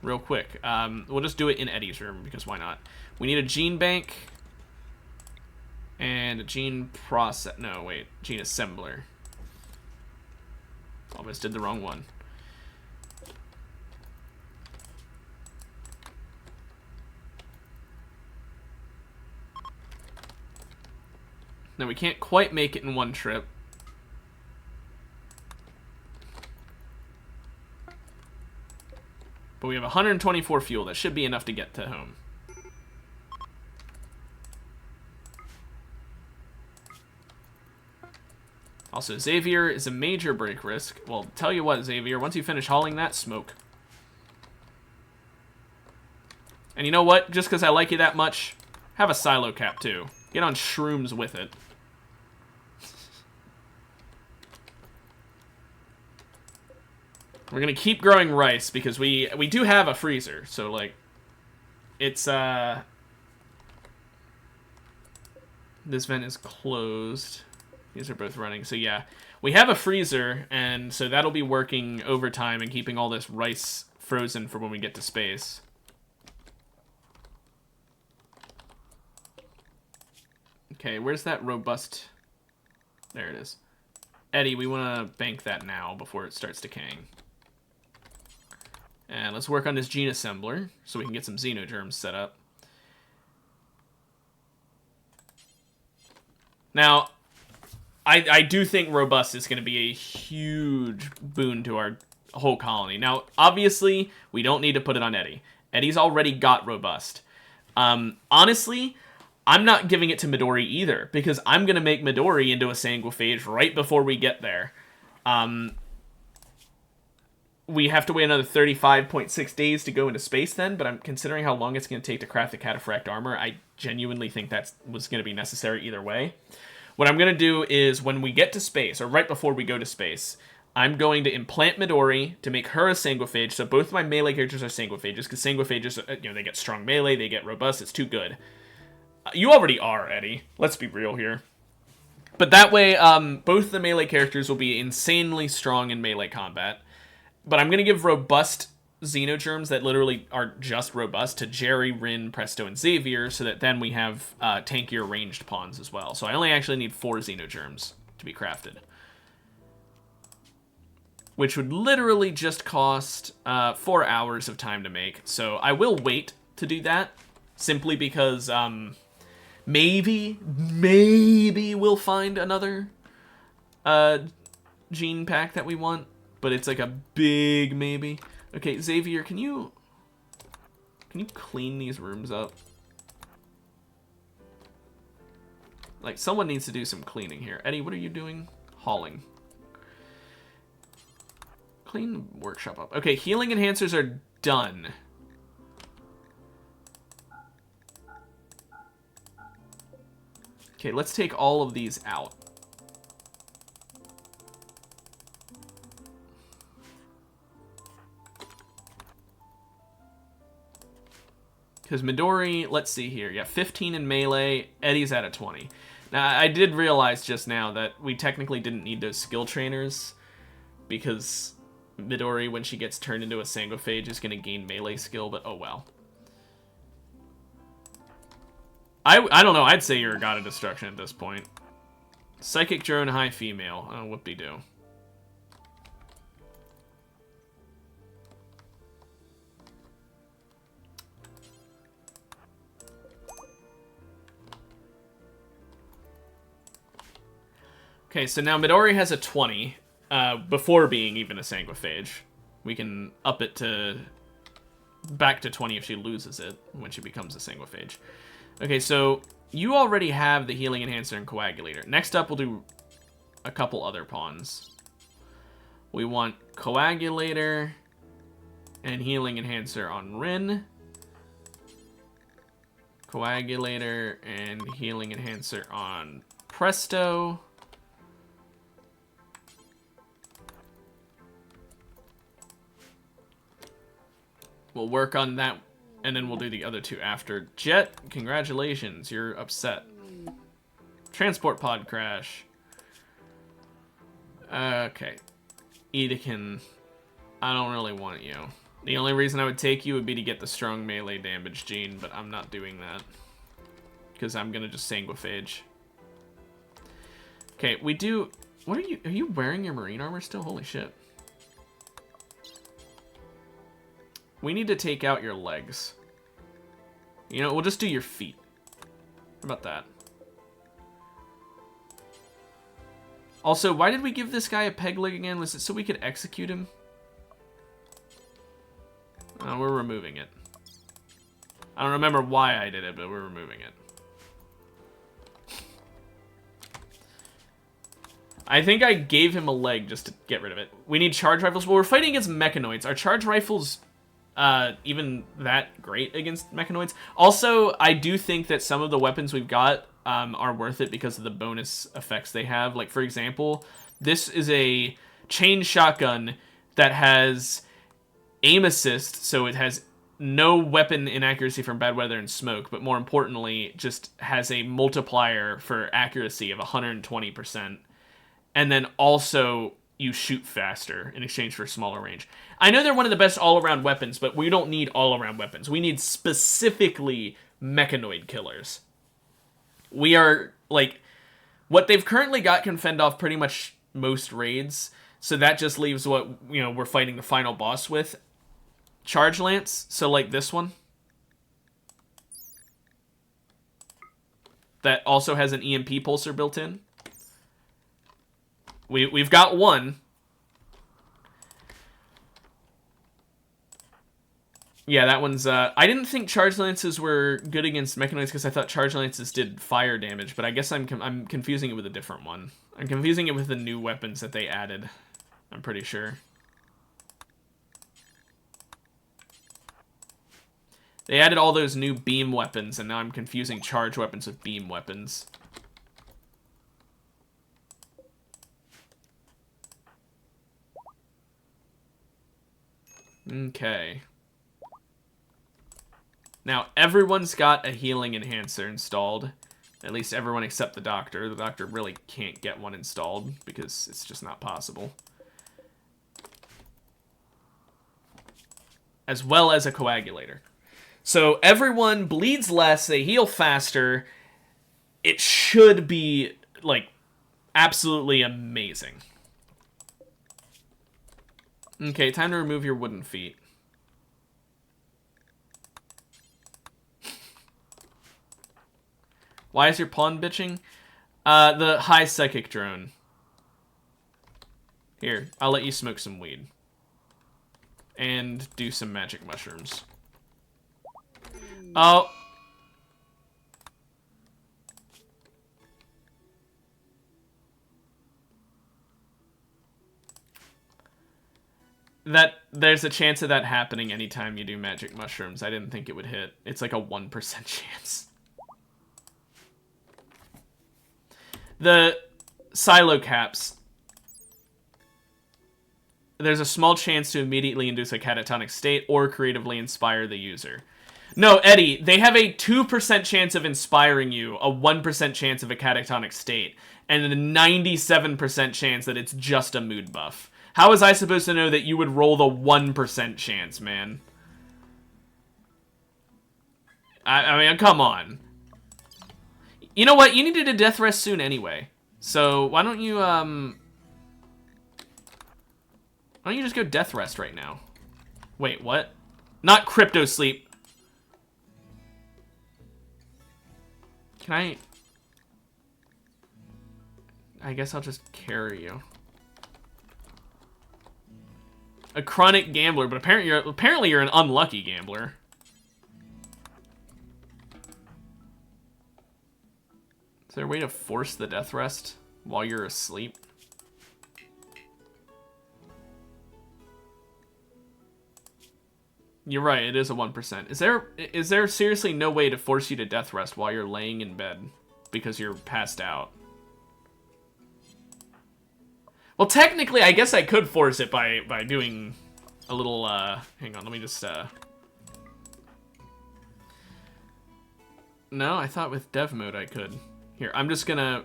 A: Real quick. We'll just do it in Eddie's room, because why not? We need a gene bank. And a gene process... No, wait. Gene assembler. Almost did the wrong one. Now, we can't quite make it in one trip. But we have 124 fuel. That should be enough to get to home. Also, Xavier is a major break risk. Well, tell you what, Xavier, once you finish hauling that, smoke. And you know what? Just because I like you that much, have a silo cap, too. Get on shrooms with it. We're gonna keep growing rice because we do have a freezer, so like it's this vent is closed. These are both running, so yeah. We have a freezer, and so that'll be working overtime and keeping all this rice frozen for when we get to space. Okay, where's that robust? There it is. Eddie, we want to bank that now before it starts decaying. And let's work on this gene assembler so we can get some xenogerms set up. Now, I do think robust is going to be a huge boon to our whole colony. Now, obviously, we don't need to put it on Eddie. Eddie's already got robust. Honestly, I'm not giving it to Midori either, because I'm going to make Midori into a Sanguiphage right before we get there. We have to wait another 35.6 days to go into space then, but I'm considering how long it's going to take to craft the Cataphract armor. I genuinely think that was going to be necessary either way. What I'm going to do is when we get to space, or right before we go to space, I'm going to implant Midori to make her a Sanguiphage, so both my melee characters are Sanguiphages, because Sanguiphages, they get strong melee, they get robust, it's too good. You already are, Eddie. Let's be real here. But that way, both the melee characters will be insanely strong in melee combat. But I'm going to give robust Xenogerms that literally are just robust to Jerry, Rin, Presto, and Xavier, so that then we have tankier ranged pawns as well. So I only actually need 4 Xenogerms to be crafted. Which would literally just cost 4 hours of time to make. So I will wait to do that, simply because maybe we'll find another gene pack that we want. But it's like a big maybe. Okay, Xavier, can you clean these rooms up? Like, someone needs to do some cleaning here. Eddie, what are you doing? Hauling. Clean the workshop up. Okay, healing enhancers are done. Okay, let's take all of these out. Because Midori, let's see here. Yeah, 15 in melee. Eddie's at a 20. Now, I did realize just now that we technically didn't need those skill trainers, because Midori, when she gets turned into a Sanguiphage, is going to gain melee skill, but oh well. I don't know. I'd say you're a god of destruction at this point. Psychic drone, high female. Oh, whoop-de-doo. Okay, so now Midori has a 20 before being even a Sanguiphage. We can up it to back to 20 if she loses it when she becomes a Sanguiphage. Okay, so you already have the Healing Enhancer and Coagulator. Next up, we'll do a couple other pawns. We want Coagulator and Healing Enhancer on Rin. Coagulator and Healing Enhancer on Presto. We'll work on that, and then we'll do the other two after. Jet, congratulations, you're upset. Transport pod crash. Okay. Edekin, I don't really want you. The only reason I would take you would be to get the strong melee damage gene, but I'm not doing that. Because I'm gonna just Sanguiphage. Okay, we do... What are you wearing your marine armor still? Holy shit. We need to take out your legs. You know, we'll just do your feet. How about that? Also, why did we give this guy a peg leg again? Was it so we could execute him? Oh, we're removing it. I don't remember why I did it, but we're removing it. I think I gave him a leg just to get rid of it. We need charge rifles. Well, we're fighting against mechanoids. Are charge rifles even that great against mechanoids? Also, I do think that some of the weapons we've got are worth it because of the bonus effects they have. Like, for example, this is a chain shotgun that has aim assist, so it has no weapon inaccuracy from bad weather and smoke, but more importantly, just has a multiplier for accuracy of 120%. And then also, you shoot faster in exchange for smaller range. I know they're one of the best all-around weapons, but we don't need all-around weapons. We need specifically mechanoid killers. We are, like, what they've currently got can fend off pretty much most raids, so that just leaves what, you know, we're fighting the final boss with. Charge Lance, so like this one. That also has an EMP pulser built in. We've got one. Yeah, that one's, I didn't think charge lances were good against mechanoids because I thought charge lances did fire damage, but I guess I'm confusing it with a different one. I'm confusing it with the new weapons that they added. I'm pretty sure. They added all those new beam weapons, and now I'm confusing charge weapons with beam weapons. Okay. Now, everyone's got a healing enhancer installed. At least everyone except the doctor. The doctor really can't get one installed because it's just not possible. As well as a coagulator. So everyone bleeds less, they heal faster. It should be, like, absolutely amazing. Okay, time to remove your wooden feet. Why is your pawn bitching? The high psychic drone. Here, I'll let you smoke some weed. And do some magic mushrooms. Oh. There's a chance of that happening anytime you do magic mushrooms. I didn't think it would hit. It's like a 1% chance. The silo caps. There's a small chance to immediately induce a catatonic state or creatively inspire the user. No, Eddie, they have a 2% chance of inspiring you, a 1% chance of a catatonic state, and a 97% chance that it's just a mood buff. How was I supposed to know that you would roll the 1% chance, man? I mean, come on. You know what? You needed a death rest soon anyway. So, why don't you just go death rest right now? Wait, what? Not crypto sleep. Can I guess I'll just carry you. A chronic gambler, but apparently you're an unlucky gambler. Is there a way to force the death rest while you're asleep? You're right, it is a 1%. Is there seriously no way to force you to death rest while you're laying in bed because you're passed out? Well, technically, I guess I could force it by doing a little, hang on, let me just, No, I thought with dev mode I could. Here, I'm just gonna...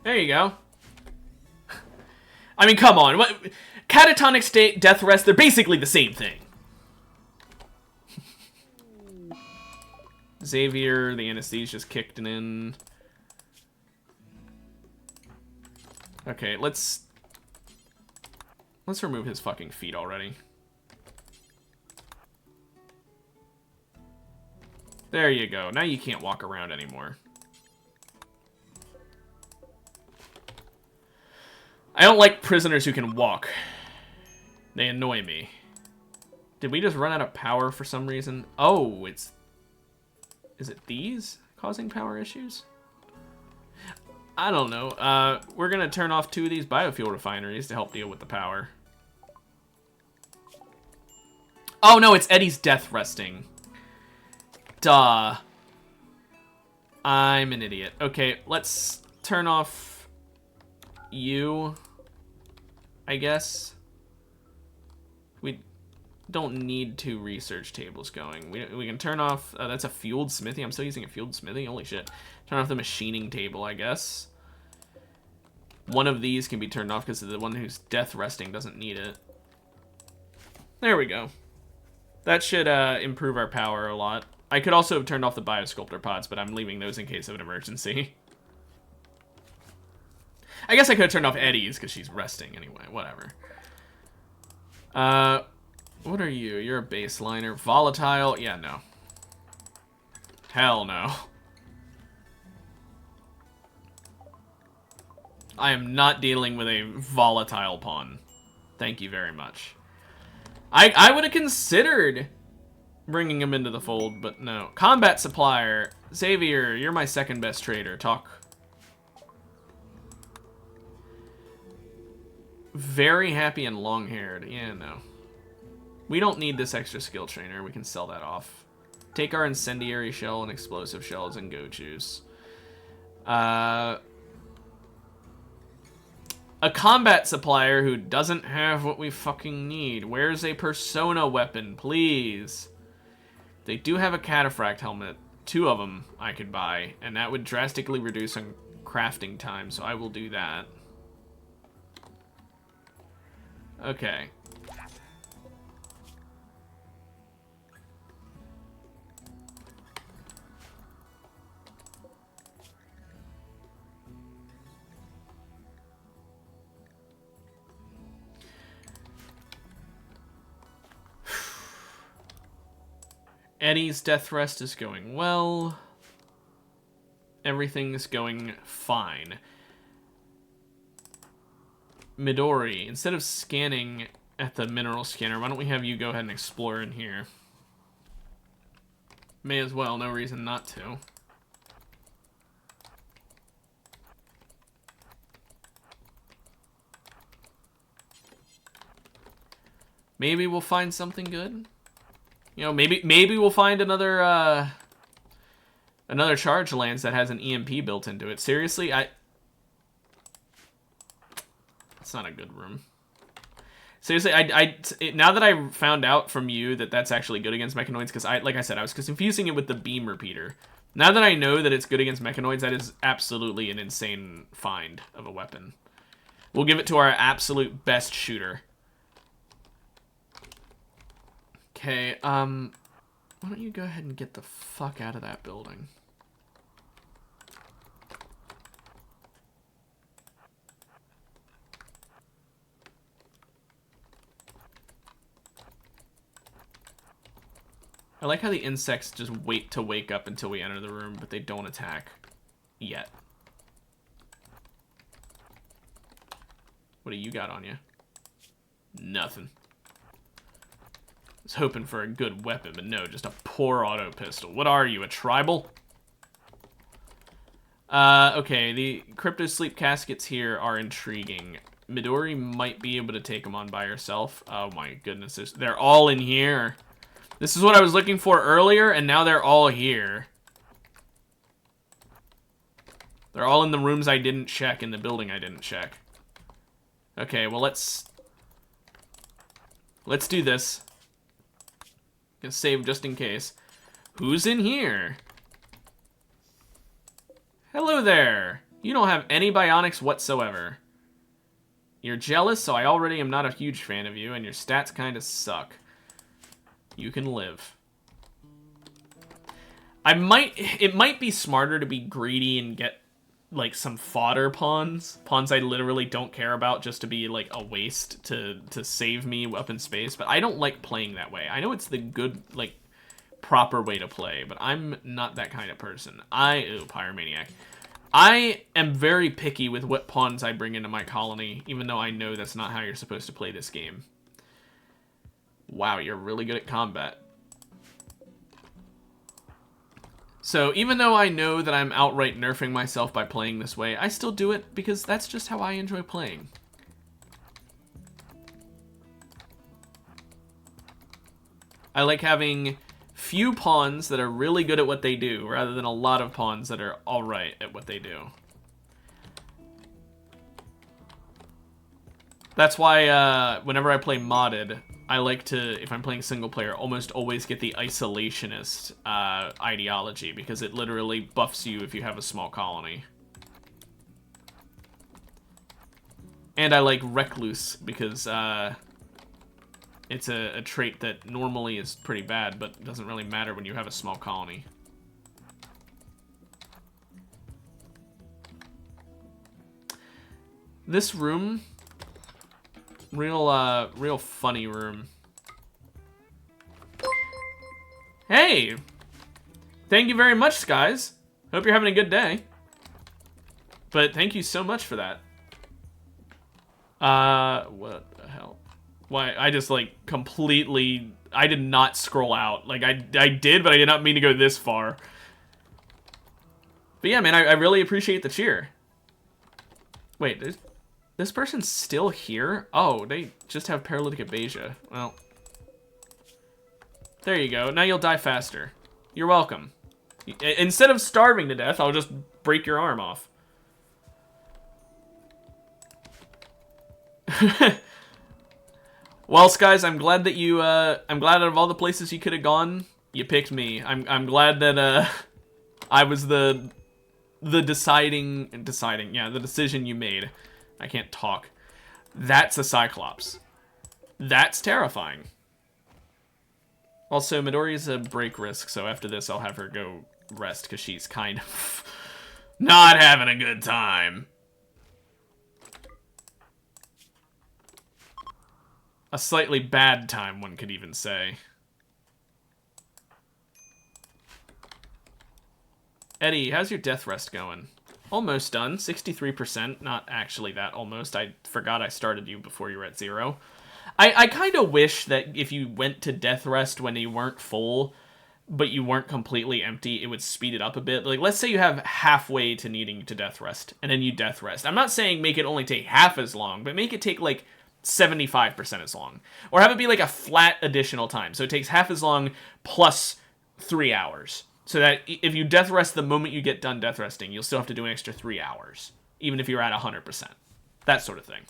A: There you go. I mean, come on. What? Catatonic state, death rest, they're basically the same thing. Xavier, the anesthesia's kicked in. Okay, let's remove his fucking feet already. There you go. Now you can't walk around anymore. I don't like prisoners who can walk. They annoy me. Did we just run out of power for some reason? Oh, is it these causing power issues? I don't know. We're gonna turn off 2 of these biofuel refineries to help deal with the power. Oh no, it's Eddie's death resting. Duh. I'm an idiot. Okay, let's turn off you, I guess. We don't need 2 research tables going. We can turn off... that's a fueled smithy. I'm still using a fueled smithy? Holy shit. Turn off the machining table, I guess. One of these can be turned off because the one who's death resting doesn't need it. There we go. That should improve our power a lot. I could also have turned off the biosculptor pods, but I'm leaving those in case of an emergency. I guess I could have turned off Eddie's because she's resting anyway. Whatever. What are you? You're a baseliner. Volatile? Yeah, no. Hell no. I am not dealing with a volatile pawn. Thank you very much. I would have considered bringing him into the fold, but no. Combat supplier. Xavier, you're my second best trader. Talk. Very happy and long-haired. Yeah, no. We don't need this extra skill trainer. We can sell that off. Take our incendiary shell and explosive shells and go choose. A combat supplier who doesn't have what we fucking need. Where's a persona weapon, please? They do have a cataphract helmet. 2 of them I could buy, and that would drastically reduce on crafting time, so I will do that. Okay. Eddie's death rest is going well. Everything's going fine. Midori, instead of scanning at the mineral scanner, why don't we have you go ahead and explore in here? May as well, no reason not to. Maybe we'll find something good. You know, maybe we'll find another another charge lance that has an EMP built into it. Seriously, it's not a good room. Seriously, now that I found out from you that that's actually good against mechanoids, because like I said, I was confusing it with the beam repeater. Now that I know that it's good against mechanoids, that is absolutely an insane find of a weapon. We'll give it to our absolute best shooter. Okay, why don't you go ahead and get the fuck out of that building? I like how the insects just wait to wake up until we enter the room, but they don't attack yet. What do you got on you? Nothing. I was hoping for a good weapon, but no, just a poor auto pistol. What are you, a tribal? Okay, the crypto sleep caskets here are intriguing. Midori might be able to take them on by herself. Oh my goodness, they're all in here. This is what I was looking for earlier, and now they're all here. They're all in the rooms I didn't check, in the building I didn't check. Okay, well, let's do this. Gonna save just in case. Who's in here? Hello there. You don't have any bionics whatsoever. You're jealous, so I already am not a huge fan of you, and your stats kind of suck. You can live. It might be smarter to be greedy and get, like, some fodder pawns. Pawns I literally don't care about, just to be, like, a waste to save me up in space. But I don't like playing that way. I know it's the good, like, proper way to play, but I'm not that kind of person. Ooh, Pyromaniac. I am very picky with what pawns I bring into my colony, even though I know that's not how you're supposed to play this game. Wow, you're really good at combat. So even though I know that I'm outright nerfing myself by playing this way, I still do it because that's just how I enjoy playing. I like having few pawns that are really good at what they do, rather than a lot of pawns that are alright at what they do. That's why whenever I play modded, I like to, if I'm playing single player, almost always get the isolationist ideology, because it literally buffs you if you have a small colony. And I like recluse, because it's a trait that normally is pretty bad, but doesn't really matter when you have a small colony. This room, real funny room. Hey! Thank you very much, Skies. Hope you're having a good day. But thank you so much for that. What the hell? Why, I just, like, completely... I did not scroll out. Like, I did, but I did not mean to go this far. But yeah, man, I really appreciate the cheer. Wait, this person's still here? Oh, they just have paralytic aphasia. Well, there you go. Now you'll die faster. You're welcome. Instead of starving to death, I'll just break your arm off. Well, guys, I'm glad that you, I'm glad out of all the places you could have gone, you picked me. I'm glad that, I was the decision you made. I can't talk. That's a Cyclops. That's terrifying. Also, Midori's a break risk, so after this I'll have her go rest, because she's kind of not having a good time. A slightly bad time, one could even say. Eddie, how's your death rest going? Almost done. 63%. Not actually that almost. I forgot I started you before you were at 0. I kind of wish that if you went to death rest when you weren't full, but you weren't completely empty, it would speed it up a bit. Like, let's say you have halfway to needing to death rest, and then you death rest. I'm not saying make it only take half as long, but make it take, like, 75% as long. Or have it be, like, a flat additional time. So it takes half as long plus 3 hours. So that if you death rest the moment you get done death resting, you'll still have to do an extra 3 hours. Even if you're at 100%. That sort of thing.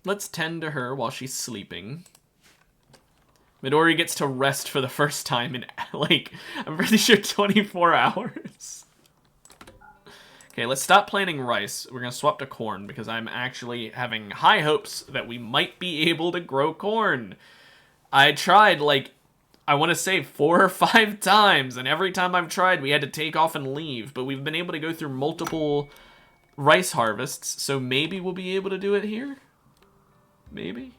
A: Let's tend to her while she's sleeping. Midori gets to rest for the first time in, like, I'm pretty sure 24 hours. Okay, let's stop planting rice. We're going to swap to corn because I'm actually having high hopes that we might be able to grow corn. I tried, like, I want to say 4 or 5 times, and every time I've tried, we had to take off and leave. But we've been able to go through multiple rice harvests, so maybe we'll be able to do it here? Maybe?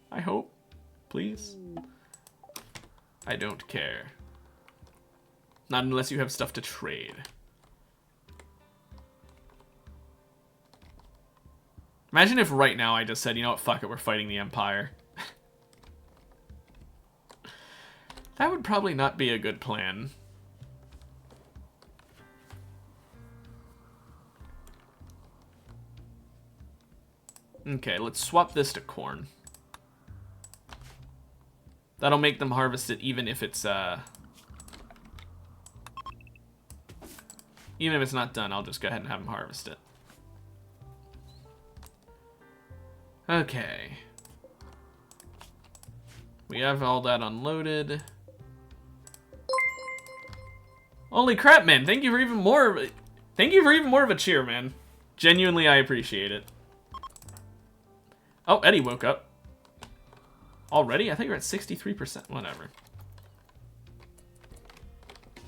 A: I hope. Please? I don't care. Not unless you have stuff to trade. Imagine if right now I just said, you know what, fuck it, we're fighting the Empire. That would probably not be a good plan. Okay, let's swap this to corn. That'll make them harvest it even if it's, even if it's not done, I'll just go ahead and have them harvest it. Okay. We have all that unloaded. Holy crap, man. Thank you for even more of a cheer, man. Genuinely, I appreciate it. Oh, Eddie woke up. Already? I think you're at 63%. Whatever.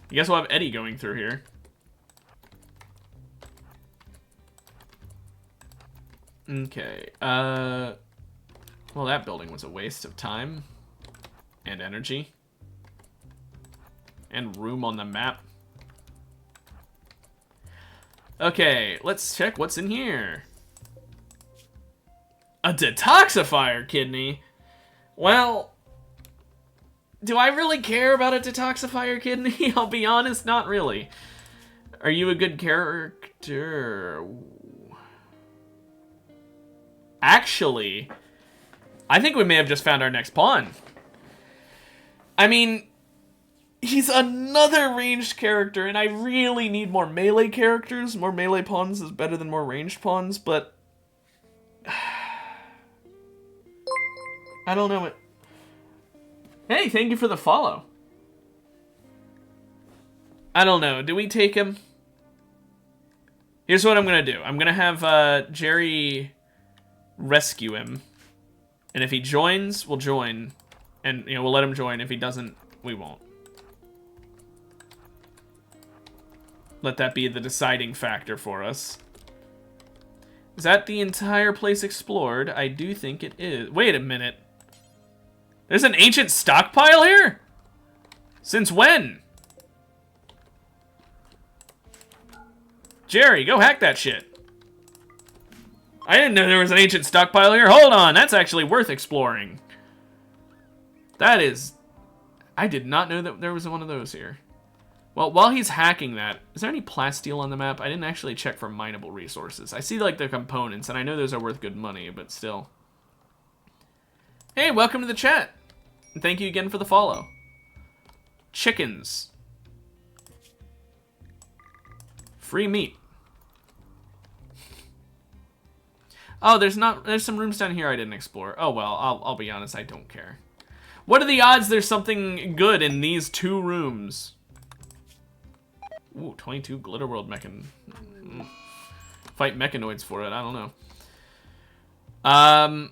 A: I guess we'll have Eddie going through here. Okay. Well, that building was a waste of time. And energy. And room on the map. Okay, let's check what's in here. A detoxifier kidney? Well, do I really care about a detoxifier kidney? I'll be honest, not really. Are you a good character? Actually, I think we may have just found our next pawn. I mean, he's another ranged character, and I really need more melee characters. More melee pawns is better than more ranged pawns, but I don't know it. Hey, thank you for the follow. I don't know. Do we take him? Here's what I'm going to do. I'm going to have Jerry rescue him. And if he joins, we'll join. And, you know, we'll let him join. If he doesn't, we won't. Let that be the deciding factor for us. Is that the entire place explored? I do think it is. Wait a minute. There's an ancient stockpile here? Since when? Jerry, go hack that shit. I didn't know there was an ancient stockpile here. Hold on, that's actually worth exploring. That is... I did not know that there was one of those here. Well, while he's hacking that, is there any plasteel on the map? I didn't actually check for mineable resources. I see, like, the components, and I know those are worth good money, but still. Hey, welcome to the chat. And thank you again for the follow. Chickens. Free meat. Oh, there's some rooms down here I didn't explore. Oh, well, I'll be honest, I don't care. What are the odds there's something good in these 2 rooms? Ooh, 22 Glitter World mechan. Fight mechanoids for it, I don't know.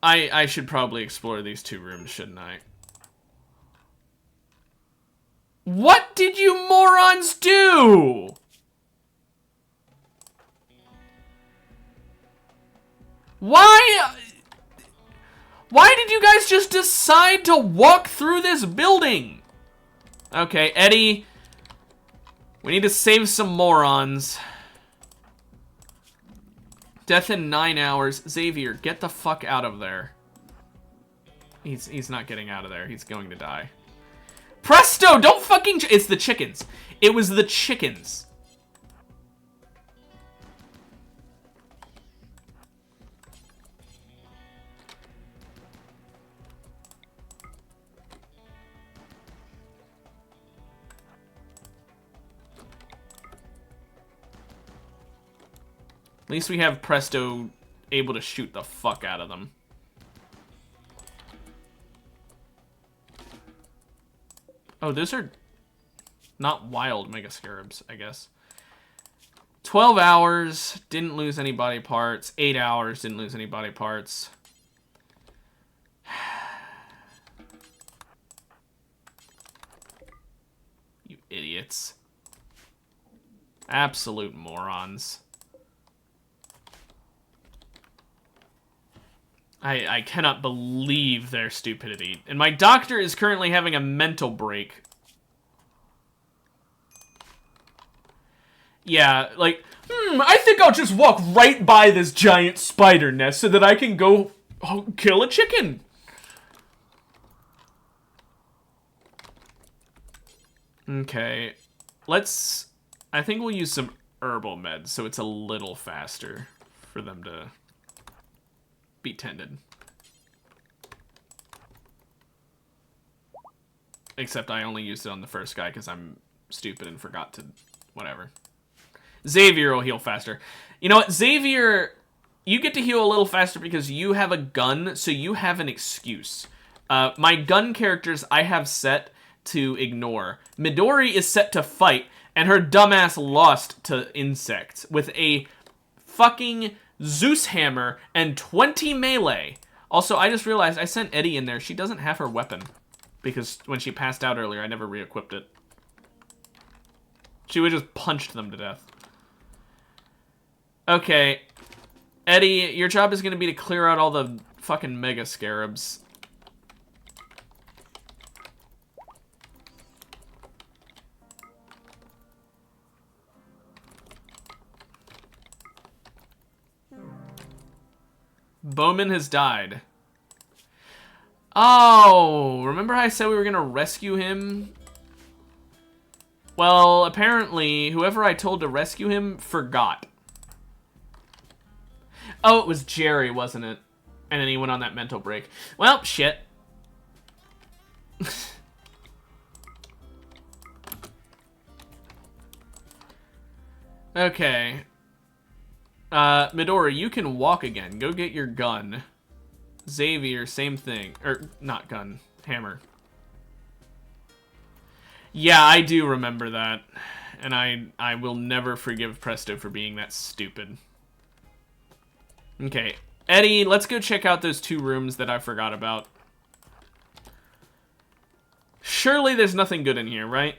A: I should probably explore these 2 rooms, shouldn't I? What did you morons do? Why did you guys just decide to walk through this building? Okay, Eddie, we need to save some morons. Death in 9 hours. Xavier, get the fuck out of there. He's not getting out of there. He's going to die. Presto! Don't fucking... It's the chickens. It was the chickens. At least we have Presto able to shoot the fuck out of them. Oh, those are not wild Mega Scarabs, I guess. 12 hours, didn't lose any body parts. 8 hours, didn't lose any body parts. You idiots. Absolute morons. I cannot believe their stupidity. And my doctor is currently having a mental break. Yeah, like, I think I'll just walk right by this giant spider nest so that I can go kill a chicken. Okay, I think we'll use some herbal meds so it's a little faster for them to be tended. Except I only used it on the first guy because I'm stupid and forgot to... whatever. Xavier will heal faster. You know what? Xavier, you get to heal a little faster because you have a gun, so you have an excuse. My gun characters I have set to ignore. Midori is set to fight, and her dumbass lost to insects with a fucking Zeus hammer and 20 melee. Also, I just realized I sent Eddie in there. She doesn't have her weapon because when she passed out earlier, I never re-equipped it. She would just punched them to death. Okay, Eddie, your job is going to be to clear out all the fucking Mega Scarabs. Bowman has died. Oh, remember how I said we were going to rescue him? Well, apparently, whoever I told to rescue him forgot. Oh, it was Jerry, wasn't it? And then he went on that mental break. Well, shit. Okay. Midori, you can walk again. Go get your gun. Xavier, same thing. Or, not gun. Hammer. Yeah, I do remember that. And I will never forgive Presto for being that stupid. Okay. Eddie, let's go check out those 2 rooms that I forgot about. Surely there's nothing good in here, right?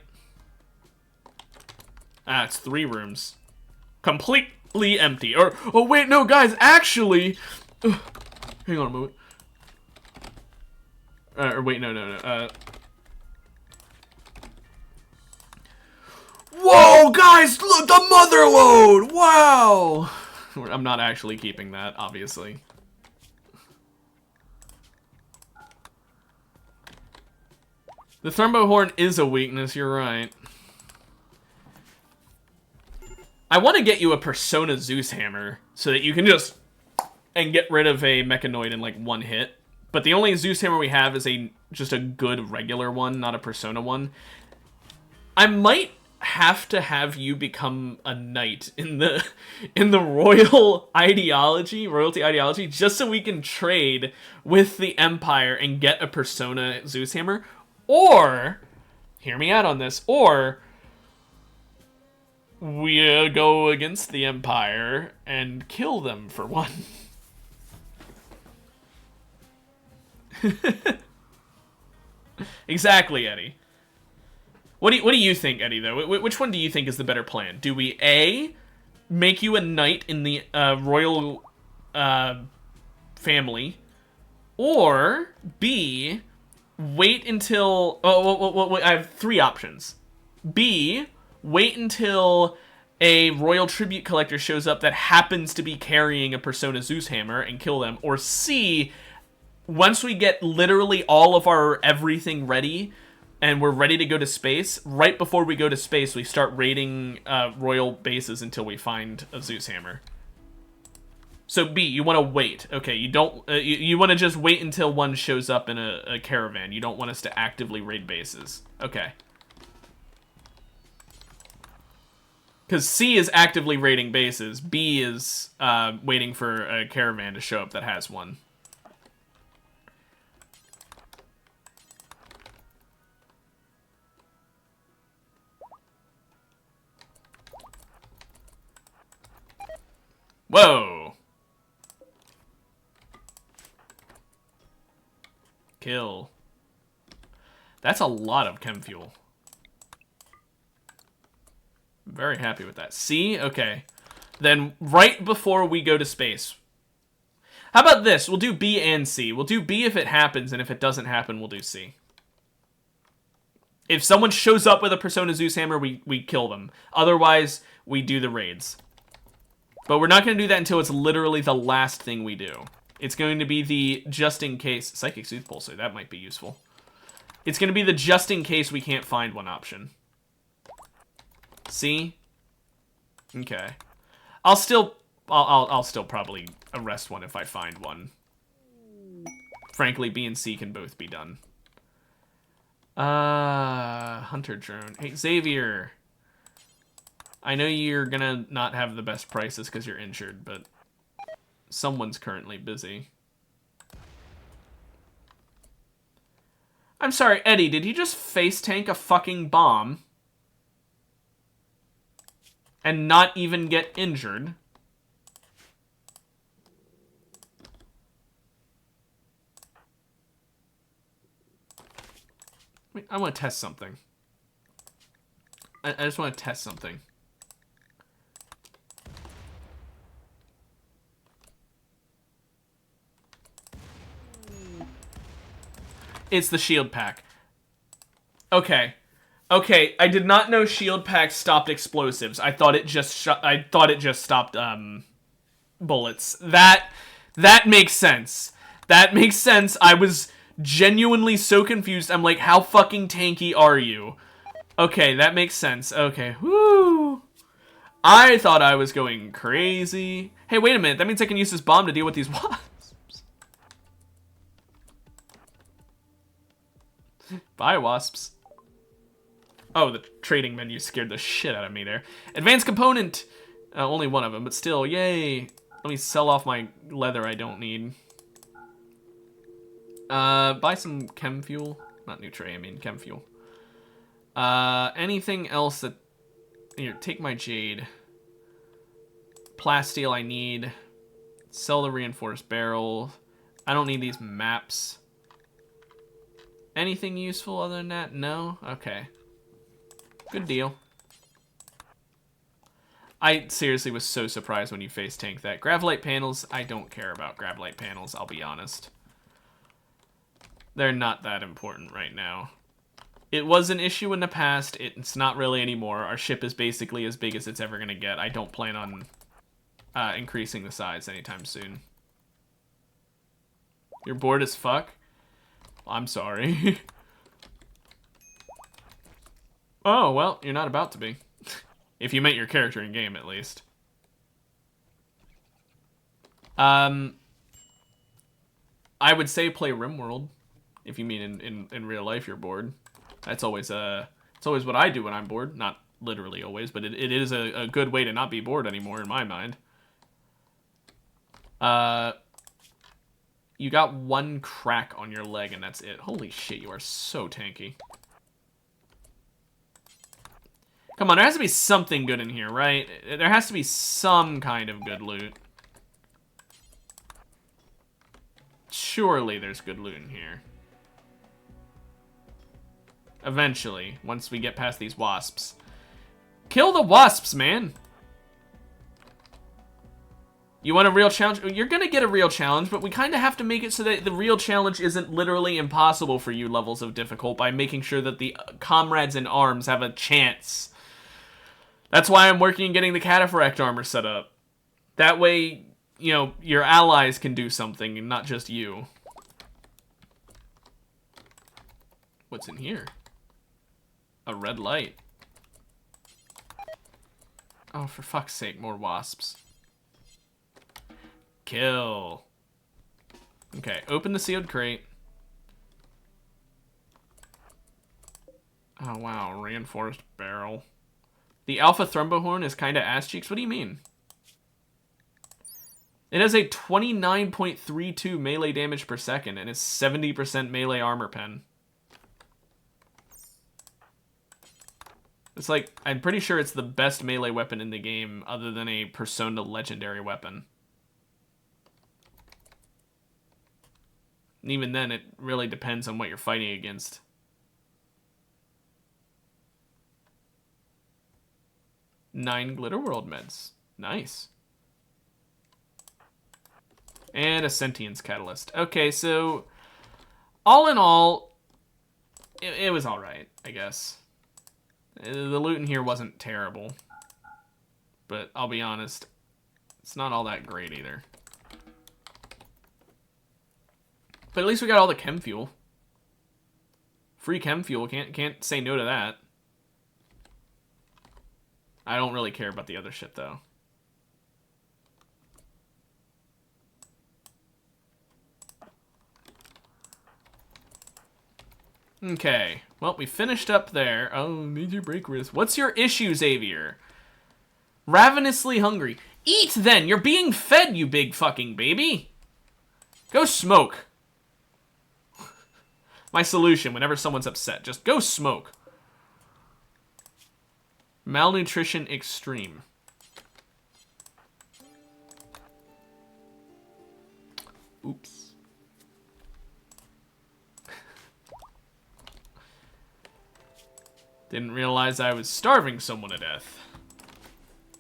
A: Ah, it's 3 rooms. Completely empty. Or, oh wait, no, guys, actually... hang on a moment. Or wait, no. Whoa, Whoa, guys, look, the mother load! Wow! I'm not actually keeping that, obviously. The Thrumbo Horn is a weakness, you're right. I want to get you a Persona Zeus Hammer so that you can just and get rid of a Mechanoid in like one hit. But the only Zeus Hammer we have is just a good regular one, not a Persona one. I might have to have you become a knight in the royalty ideology, just so we can trade with the Empire and get a Persona Zeus Hammer. Or, hear me out on this, or we go against the Empire and kill them for one. Exactly, Eddie. What do you think, Eddie, though? Which one do you think is the better plan? Do we, A, make you a knight in the royal family, or B, wait until... Oh, I have three options. B, wait until a royal tribute collector shows up that happens to be carrying a Persona Zeus Hammer and kill them. Or C, once we get literally all of our everything ready and we're ready to go to space, right before we go to space, we start raiding royal bases until we find a Zeus Hammer. So B, you want to wait. Okay, you don't. You want to just wait until one shows up in a caravan. You don't want us to actively raid bases. Okay. Because C is actively raiding bases. B is waiting for a caravan to show up that has one. Whoa! Kill. That's a lot of chem fuel. Very happy with that. C? Okay. Then right before we go to space. How about this? We'll do B and C. We'll do B if it happens, and if it doesn't happen, we'll do C. If someone shows up with a Persona Zeus Hammer, we kill them. Otherwise, we do the raids. But we're not going to do that until it's literally the last thing we do. It's going to be the just-in-case... Psychic Sooth Pulsar, that might be useful. It's going to be the just-in-case we can't find one option. See? Okay. I'll still probably arrest one if I find one. Frankly, B and C can both be done. Hunter Drone. Hey, Xavier. I know you're gonna not have the best prices because you're injured, but someone's currently busy. I'm sorry, Eddie, did you just face tank a fucking bomb? And not even get injured? Wait, I want to test something. I just want to test something. It's the shield pack. Okay. Okay, I did not know shield packs stopped explosives. I thought it just stopped bullets. That makes sense. That makes sense. I was genuinely so confused. I'm like, how fucking tanky are you? Okay, that makes sense. Okay. Woo. I thought I was going crazy. Hey, wait a minute. That means I can use this bomb to deal with these wasps. Bye, wasps. Oh, the trading menu scared the shit out of me there. Advanced component! Only one of them, but still, yay! Let me sell off my leather I don't need. Buy some chem fuel. Not new tray, I mean chem fuel. Anything else that... Here, take my jade. Plasteel I need. Sell the reinforced barrel. I don't need these maps. Anything useful other than that? No? Okay. Good deal. I seriously was so surprised when you face tanked that. Gravelite panels, I don't care about Gravelite panels, I'll be honest. They're not that important right now. It was an issue in the past. It's not really anymore. Our ship is basically as big as it's ever going to get. I don't plan on increasing the size anytime soon. You're bored as fuck? I'm sorry. Oh, well, you're not about to be. If you meant your character in game, at least. I would say play Rimworld. If you mean in real life you're bored. It's always what I do when I'm bored. Not literally always, but it is a good way to not be bored anymore in my mind. You got one crack on your leg and that's it. Holy shit, you are so tanky. Come on, there has to be something good in here, right? There has to be some kind of good loot. Surely there's good loot in here. Eventually, once we get past these wasps. Kill the wasps, man! You want a real challenge? You're gonna get a real challenge, but we kind of have to make it so that the real challenge isn't literally impossible for you levels of difficult by making sure that the comrades in arms have a chance. That's why I'm working on getting the cataphract armor set up. That way, you know, your allies can do something and not just you. What's in here? A red light. Oh, for fuck's sake, more wasps. Kill. Okay, open the sealed crate. Oh, wow, reinforced barrel. The Alpha Thrombohorn is kind of ass cheeks. What do you mean? It has a 29.32 melee damage per second and is 70% melee armor pen. It's like, I'm pretty sure it's the best melee weapon in the game other than a Persona legendary weapon. And even then, it really depends on what you're fighting against. 9 Glitter World meds. Nice. And a Sentience Catalyst. Okay, so all in all, it was alright, I guess. The loot in here wasn't terrible. But I'll be honest, it's not all that great either. But at least we got all the chem fuel. Free chem fuel, can't say no to that. I don't really care about the other shit, though. Okay. Well, we finished up there. Oh, major break risk. What's your issue, Xavier? Ravenously hungry. Eat, then! You're being fed, you big fucking baby! Go smoke. My solution whenever someone's upset. Just go smoke. Malnutrition extreme. Oops. Didn't realize I was starving someone to death.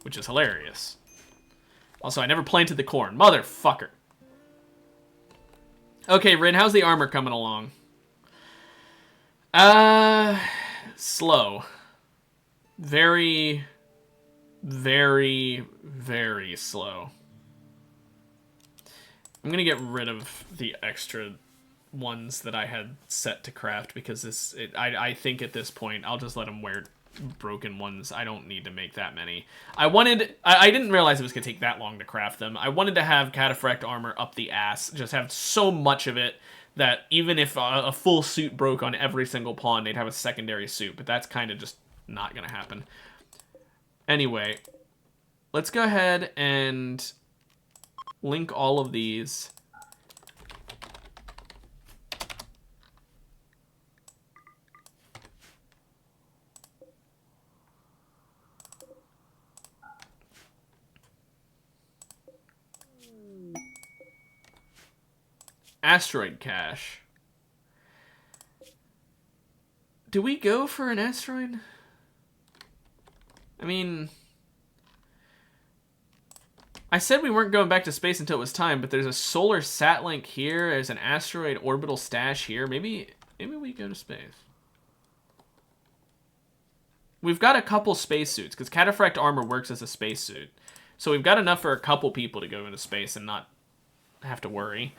A: Which is hilarious. Also, I never planted the corn. Motherfucker. Okay, Rin, how's the armor coming along? Slow. Very, very, very slow. I'm gonna get rid of the extra ones that I had set to craft because I think at this point I'll just let them wear broken ones. I don't need to make that many. I didn't realize it was gonna take that long to craft them. I wanted to have cataphract armor up the ass, just have so much of it that even if a full suit broke on every single pawn, they'd have a secondary suit, but that's kind of just not gonna happen. Anyway, let's go ahead and link all of these. Asteroid cache. Do we go for an asteroid? I mean, I said we weren't going back to space until it was time, but there's a solar sat link here. There's an asteroid orbital stash here. Maybe we go to space. we've got a couple spacesuits, because cataphract armor works as a spacesuit. So we've got enough for a couple people to go into space and not have to worry.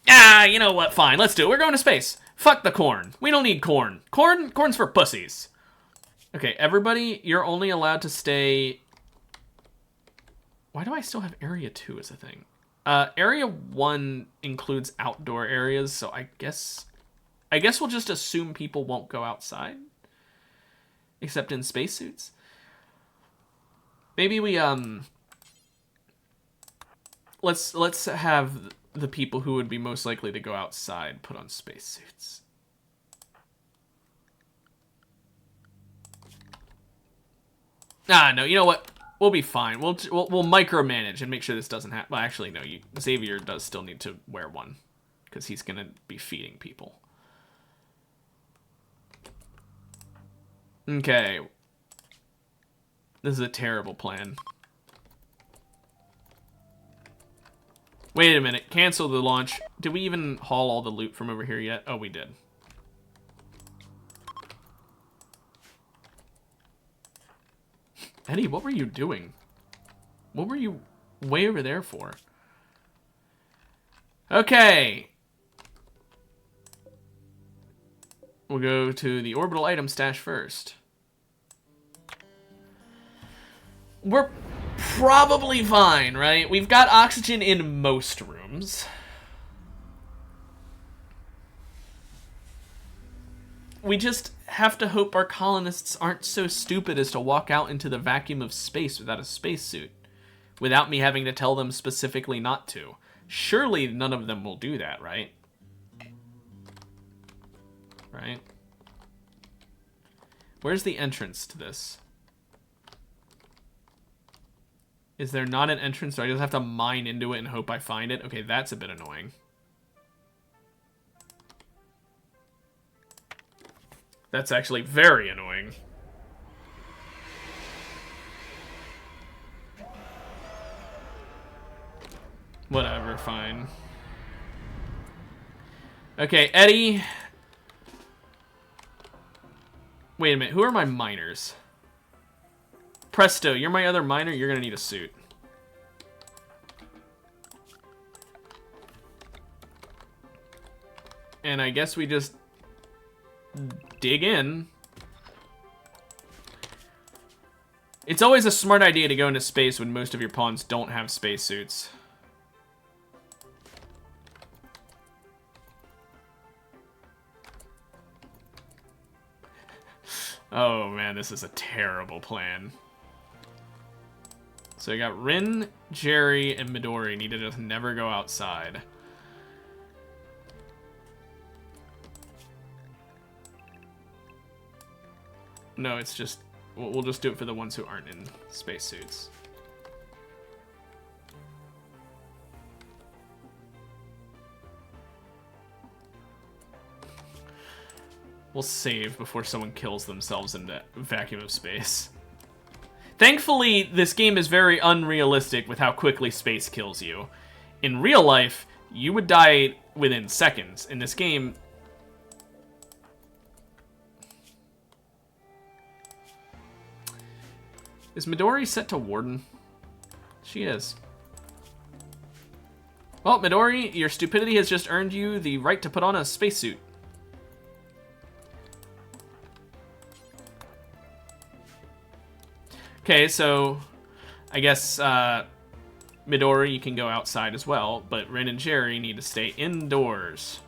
A: Ah, you know what? Fine, let's do it. We're going to space. Fuck the corn. We don't need corn. Corn's for pussies. Okay, everybody, you're only allowed to stay... Why do I still have Area 2 as a thing? Area 1 includes outdoor areas, so I guess we'll just assume people won't go outside. Except in spacesuits. Maybe we, Let's have the people who would be most likely to go outside put on spacesuits. Ah, no, you know what? We'll be fine. We'll micromanage and make sure this doesn't happen. Well, actually, no. Xavier does still need to wear one because he's gonna be feeding people. Okay. This is a terrible plan. Wait a minute. Cancel the launch. Did we even haul all the loot from over here yet? Oh, we did. Eddie, what were you doing? What were you way over there for? Okay. We'll go to the orbital item stash first. We're probably fine, right? We've got oxygen in most rooms. We just have to hope our colonists aren't so stupid as to walk out into the vacuum of space without a spacesuit, without me having to tell them specifically not to. Surely none of them will do that, right? Right? Where's the entrance to this? Is there not an entrance? Do I just have to mine into it and hope I find it? Okay, that's a bit annoying. That's actually very annoying. Whatever, fine. Okay, Eddie. Wait a minute, who are my miners? Presto, you're my other miner, you're gonna need a suit. And I guess we just dig in. It's always a smart idea to go into space when most of your pawns don't have spacesuits. Oh man, this is a terrible plan. So I got Rin, Jerry, and Midori need to just never go outside. No, it's just... We'll just do it for the ones who aren't in spacesuits. We'll save before someone kills themselves in the vacuum of space. Thankfully, this game is very unrealistic with how quickly space kills you. In real life, you would die within seconds. In this game... Is Midori set to Warden? She is. Well, Midori, your stupidity has just earned you the right to put on a spacesuit. Okay, so I guess Midori, you can go outside as well, but Rin and Jerry need to stay indoors.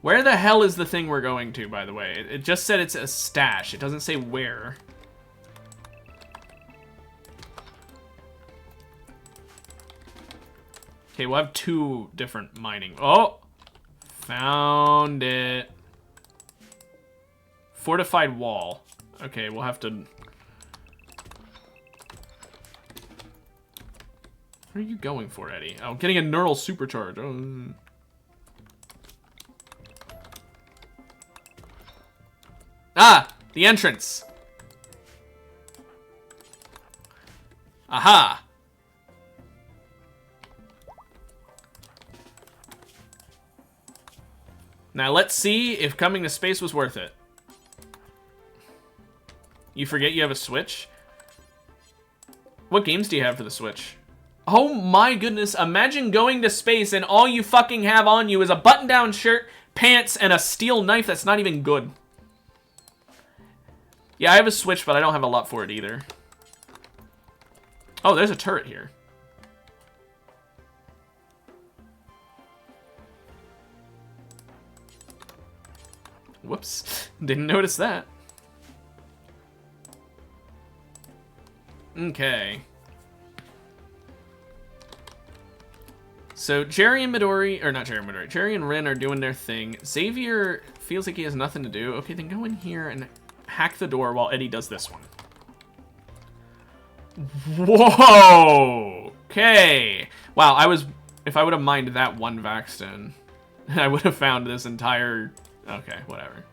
A: Where the hell is the thing we're going to, by the way? It just said it's a stash. It doesn't say where. Okay, we'll have two different mining. Oh! Found it. Fortified wall. Okay, we'll have to... What are you going for, Eddie? Oh, getting a neural supercharge. Oh. Ah! The entrance! Aha! Now let's see if coming to space was worth it. You forget you have a Switch? What games do you have for the Switch? Oh my goodness, imagine going to space and all you fucking have on you is a button-down shirt, pants, and a steel knife that's not even good. Yeah, I have a Switch, but I don't have a lot for it either. Oh, there's a turret here. Whoops, didn't notice that. Okay. So Jerry and Midori, or not Jerry and Midori, Jerry and Rin are doing their thing. Xavier feels like he has nothing to do. Okay, then go in here and hack the door while Eddie does this one. Whoa! Okay. Wow, if I would have mined that one Vaxstone, I would have found this entire... Okay, whatever.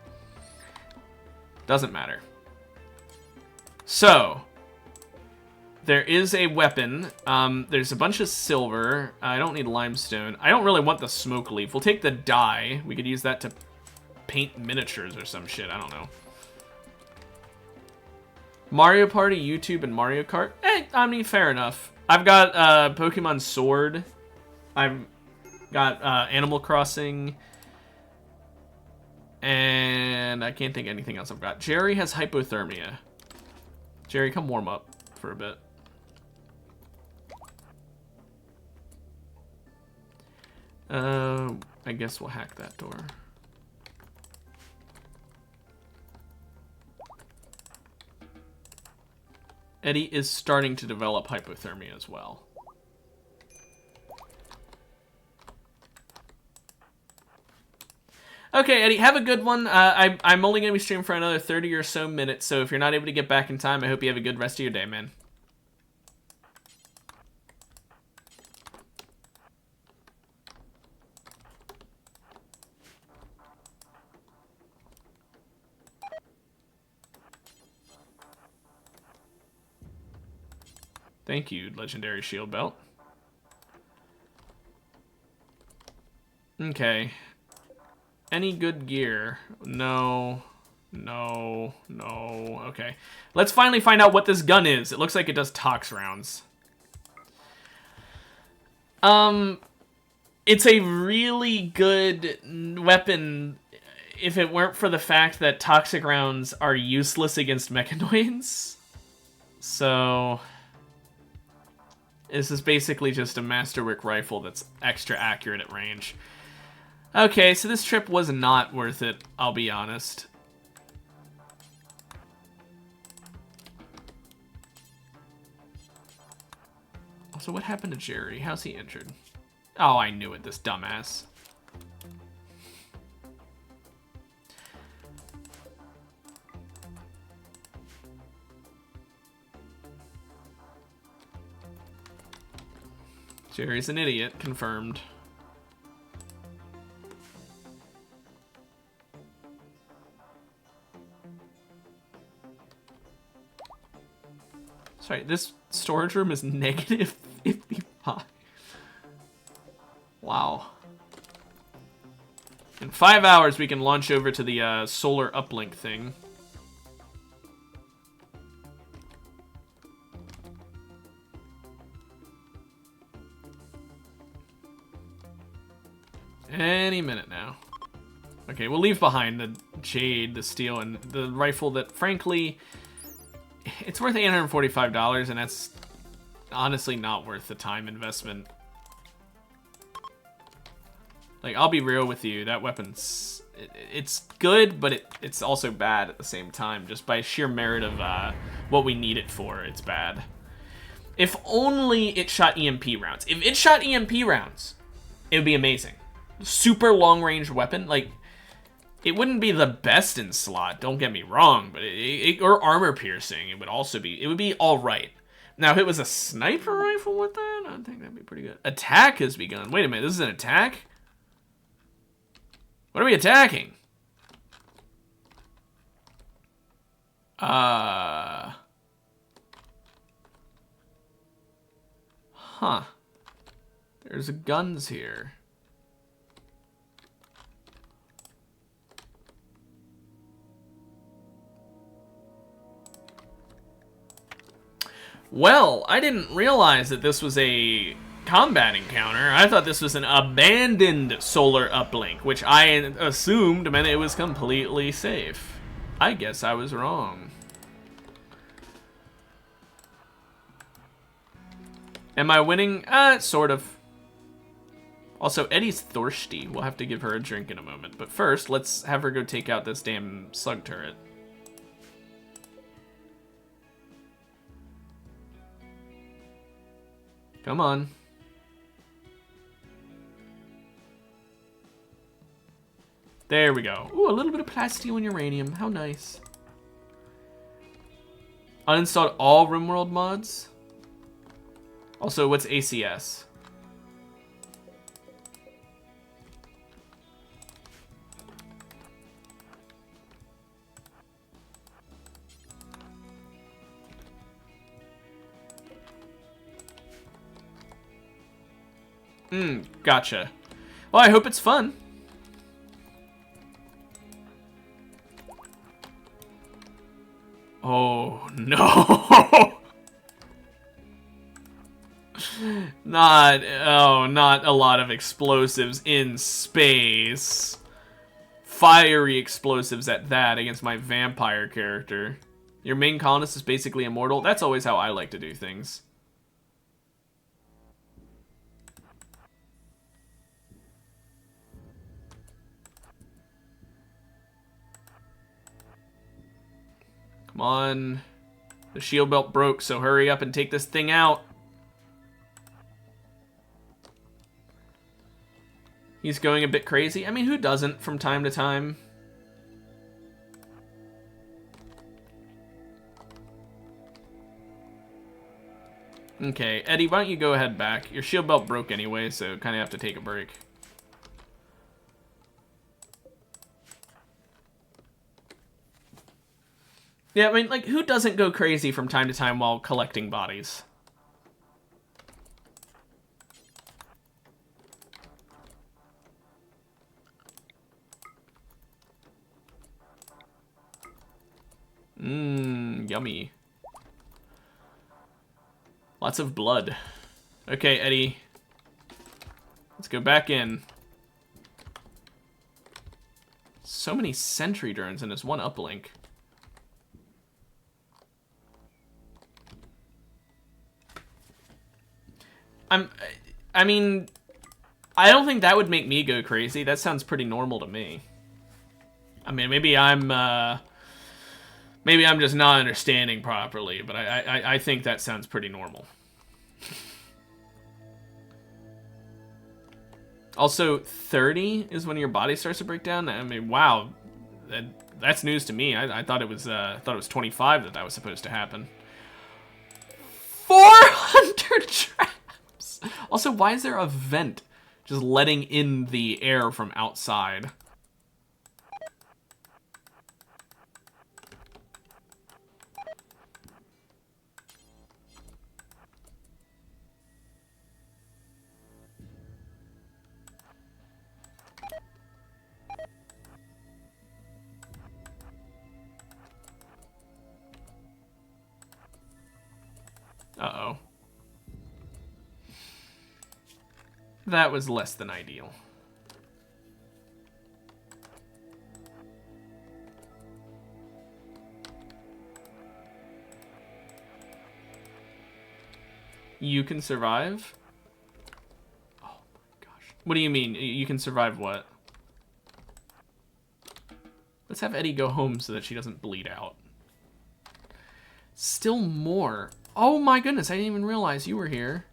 A: Doesn't matter. So, there is a weapon. There's a bunch of silver. I don't need limestone. I don't really want the smoke leaf. We'll take the dye. We could use that to paint miniatures or some shit. I don't know. Mario Party, YouTube, and Mario Kart. I mean, fair enough. I've got Pokemon Sword. I've got Animal Crossing. And I can't think of anything else I've got. Jerry has hypothermia. Jerry, come warm up for a bit. I guess we'll hack that door. Eddie is starting to develop hypothermia as well. Okay, Eddie, have a good one. I'm only going to be streaming for another 30 or so minutes, so if you're not able to get back in time, I hope you have a good rest of your day, man. Thank you, Legendary Shield Belt. Okay. Any good gear? No. No. No. Okay. Let's finally find out what this gun is. It looks like it does tox rounds. It's a really good weapon if it weren't for the fact that toxic rounds are useless against mechanoids. So... this is basically just a masterwork rifle that's extra accurate at range. Okay, so this trip was not worth it, I'll be honest. Also, what happened to Jerry? How's he injured? Oh, I knew it, this dumbass. Jerry's an idiot, confirmed. Sorry, this storage room is negative 55. Wow. In 5 hours, we can launch over to the solar uplink thing. Any minute now. Okay, we'll leave behind the jade, the steel, and the rifle that, frankly, it's worth $845, and that's honestly not worth the time investment. Like, I'll be real with you, that weapon's... it's good, but it's also bad at the same time. Just by sheer merit of what we need it for, it's bad. If only it shot EMP rounds. If it shot EMP rounds, it would be amazing. Super long-range weapon, like, it wouldn't be the best in slot, don't get me wrong, but or armor piercing, it would be all right. Now, if it was a sniper rifle with that, I think that'd be pretty good. Attack has begun. Wait a minute, this is an attack? What are we attacking? Huh. There's guns here. Well, I didn't realize that this was a combat encounter. I thought this was an abandoned solar uplink, which I assumed meant it was completely safe. I guess I was wrong. Am I winning? Sort of. Also, Eddie's thirsty. We'll have to give her a drink in a moment. But first, let's have her go take out this damn slug turret. Come on. There we go. Ooh, a little bit of plasteel and uranium. How nice. Uninstalled all Rimworld mods? Also, what's ACS? Gotcha. Well, I hope it's fun. Oh, no. Not a lot of explosives in space. Fiery explosives at that against my vampire character. Your main colonist is basically immortal. That's always how I like to do things. Come on. The shield belt broke, so hurry up and take this thing out. He's going a bit crazy. I mean, who doesn't from time to time? Okay, Eddie, why don't you go ahead back? Your shield belt broke anyway, so kind of have to take a break. Yeah, I mean, like, who doesn't go crazy from time to time while collecting bodies? Yummy. Lots of blood. Okay, Eddie. Let's go back in. So many sentry drones in this one uplink. I mean, I don't think that would make me go crazy. That sounds pretty normal to me. I mean, maybe I'm just not understanding properly, but I think that sounds pretty normal. Also, 30 is when your body starts to break down. I mean, wow, that's news to me. I thought it was 25 that was supposed to happen. 400 traps. Also, why is there a vent just letting in the air from outside? Uh-oh. That was less than ideal. You can survive? Oh my gosh. What do you mean? You can survive what? Let's have Eddie go home so that she doesn't bleed out. Still more. Oh my goodness, I didn't even realize you were here.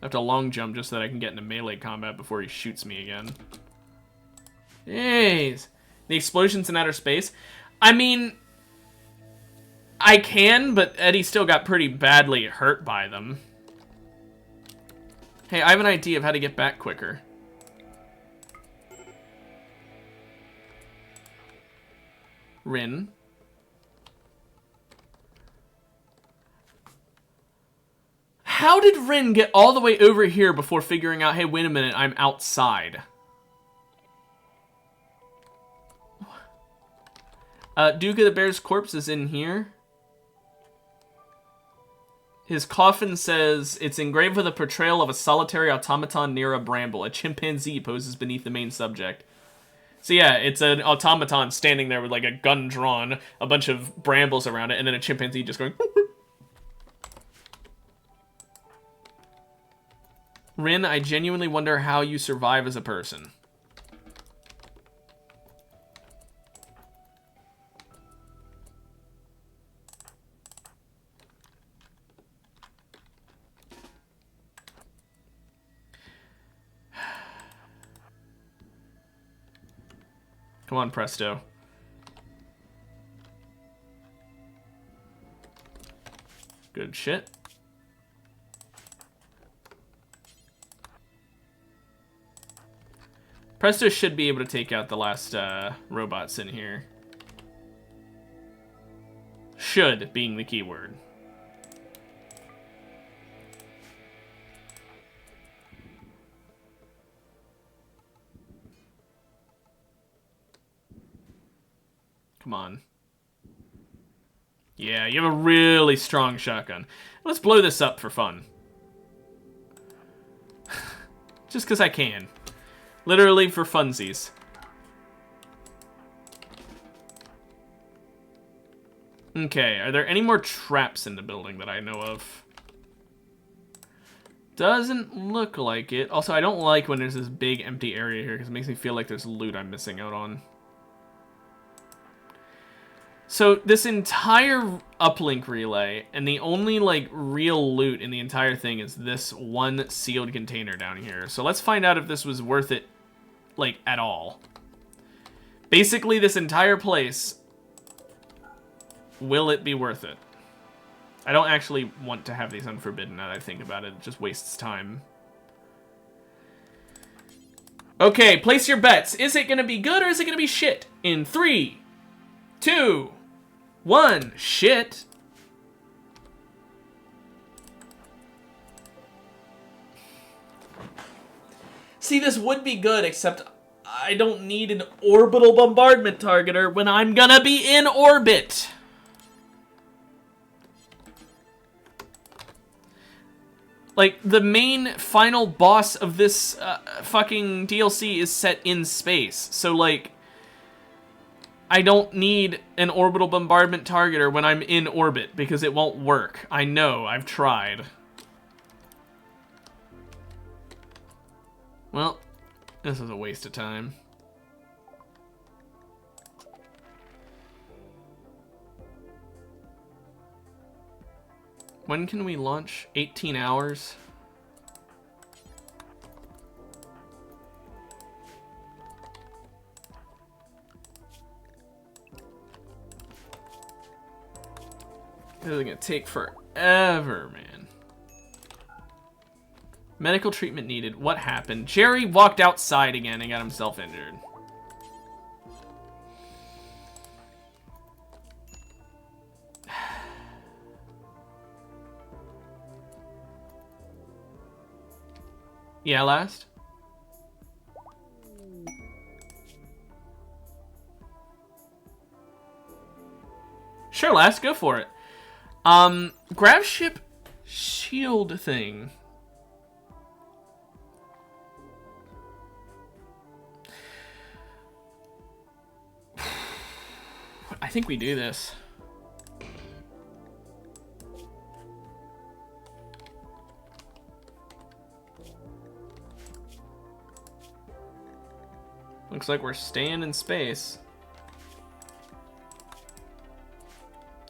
A: I have to long jump just so that I can get into melee combat before he shoots me again. Jeez. The explosions in outer space. I mean, I can, but Eddie still got pretty badly hurt by them. Hey, I have an idea of how to get back quicker. Rin. How did Rin get all the way over here before figuring out, hey, wait a minute, I'm outside? Duke of the Bear's corpse is in here. His coffin says, it's engraved with a portrayal of a solitary automaton near a bramble. A chimpanzee poses beneath the main subject. So yeah, it's an automaton standing there with like a gun drawn, a bunch of brambles around it, and then a chimpanzee just going... Rin, I genuinely wonder how you survive as a person. Come on, Presto. Good shit. Presto should be able to take out the last robots in here. Should being the key word. Come on. Yeah, you have a really strong shotgun. Let's blow this up for fun. Just because I can. Literally for funsies. Okay, are there any more traps in the building that I know of? Doesn't look like it. Also, I don't like when there's this big empty area here because it makes me feel like there's loot I'm missing out on. So this entire uplink relay, and the only like real loot in the entire thing is this one sealed container down here. So let's find out if this was worth it, like, at all. Basically, this entire place, will it be worth it? I don't actually want to have these unforbidden now that I think about it. It just wastes time. Okay, place your bets. Is it going to be good or is it going to be shit? In 3, 2, 1, shit. See, this would be good, except I don't need an orbital bombardment targeter when I'm gonna be in orbit. Like, the main final boss of this fucking DLC is set in space. So, like, I don't need an orbital bombardment targeter when I'm in orbit, because it won't work. I know, I've tried. Well, this is a waste of time. When can we launch? 18 hours? This is gonna take forever, man. Medical treatment needed. What happened? Jerry walked outside again and got himself injured. Yeah, last? Sure, last. Go for it. Grav ship shield thing. I think we do this. Looks like we're staying in space.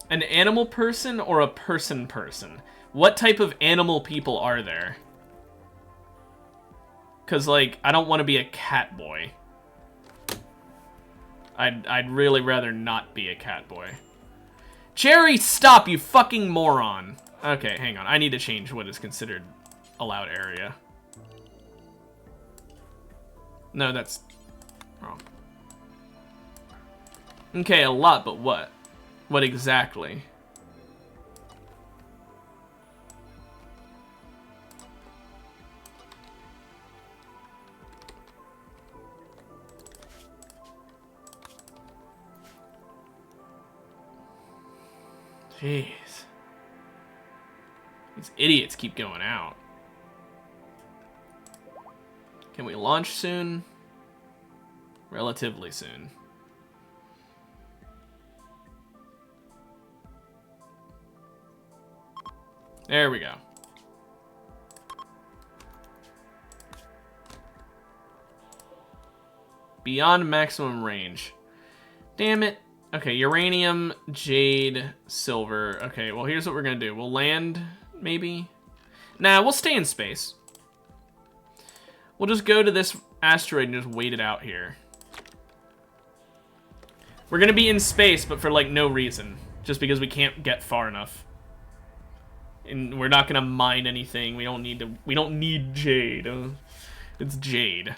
A: An animal person or a person person? What type of animal people are there? Because, like, I don't want to be a cat boy. I'd really rather not be a cat boy. Jerry, stop, you fucking moron! Okay, hang on. I need to change what is considered allowed area. No, that's wrong. Okay, a lot, but what? What exactly? Jeez. These idiots keep going out. Can we launch soon? Relatively soon. There we go. Beyond maximum range. Damn it. Okay, uranium, jade, silver. Okay, well, here's what we're gonna do. We'll land, maybe? Nah, we'll stay in space. We'll just go to this asteroid and just wait it out here. We're gonna be in space, but for, like, no reason. Just because we can't get far enough. And we're not gonna mine anything. We don't need jade. It's jade.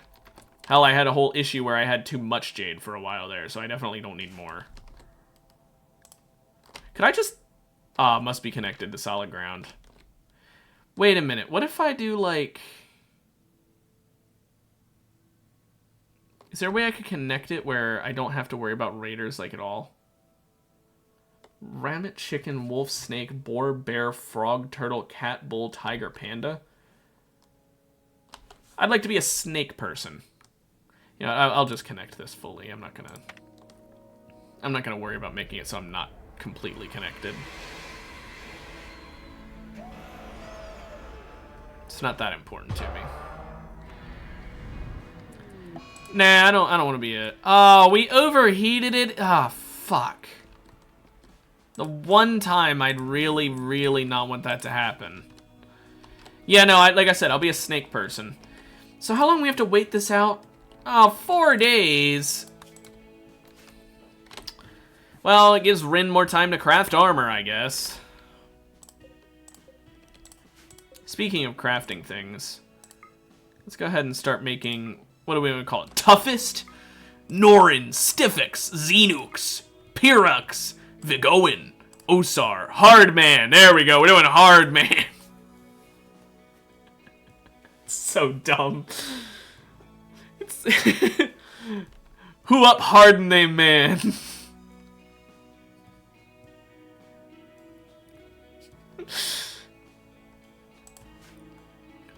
A: Hell, I had a whole issue where I had too much jade for a while there, so I definitely don't need more. Could I just... Ah, must be connected to solid ground. Wait a minute. What if I do, like... Is there a way I could connect it where I don't have to worry about raiders, like, at all? Rabbit, chicken, wolf, snake, boar, bear, frog, turtle, cat, bull, tiger, panda? I'd like to be a snake person. You know, I'll just connect this fully. I'm not gonna worry about making it so I'm not completely connected. It's not that important to me. Nah, I don't want to be it. Oh, we overheated it. Ah, fuck. The one time I'd really, really not want that to happen. Yeah, no, like I said, I'll be a snake person. So how long do we have to wait this out? Oh, 4 days. Well, it gives Rin more time to craft armor, I guess. Speaking of crafting things, let's go ahead and start making, what do we want to call it? Toughest? Norin, Stiffix, Xenux, Pyrrhux, Vigoin, Osar, Hardman. There we go, we're doing Hardman. So dumb. It's who up hard name man?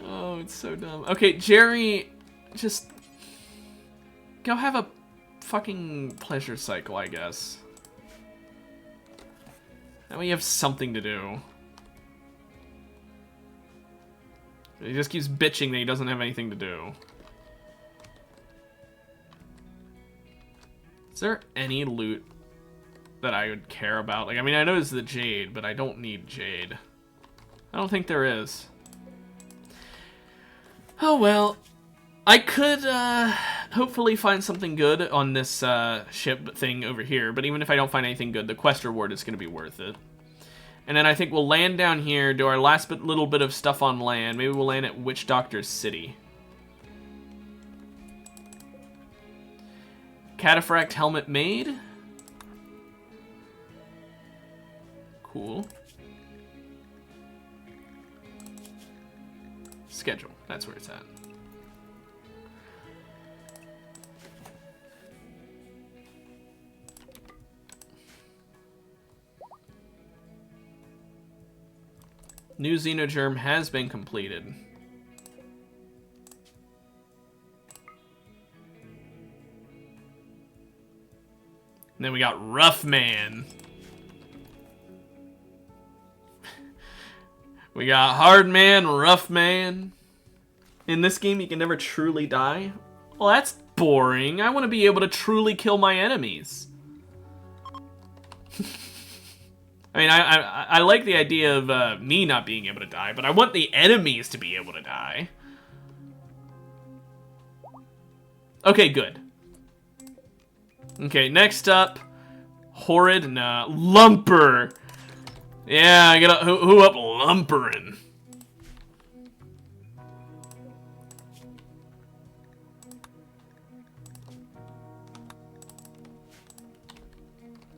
A: Oh, it's so dumb. Okay, Jerry, just go have a fucking pleasure cycle, I guess. Now we have something to do. He just keeps bitching that he doesn't have anything to do. Is there any loot that I would care about? Like, I mean, I know it's the jade, but I don't need jade. I don't think there is. Oh, well. I could, hopefully find something good on this, ship thing over here, but even if I don't find anything good, the quest reward is gonna be worth it. And then I think we'll land down here, do our last little bit of stuff on land. Maybe we'll land at Witch Doctor's City. Cataphract helmet made. Cool. Schedule. That's where it's at. New Xenogerm has been completed. And then we got Rough Man. We got Hard Man, Rough Man. In this game, you can never truly die. Well, that's boring. I want to be able to truly kill my enemies. I mean, I like the idea of me not being able to die, but I want the enemies to be able to die. Okay, good. Okay, next up, Horrid, nah, Lumper. Yeah, I gotta, who up Lumperin'?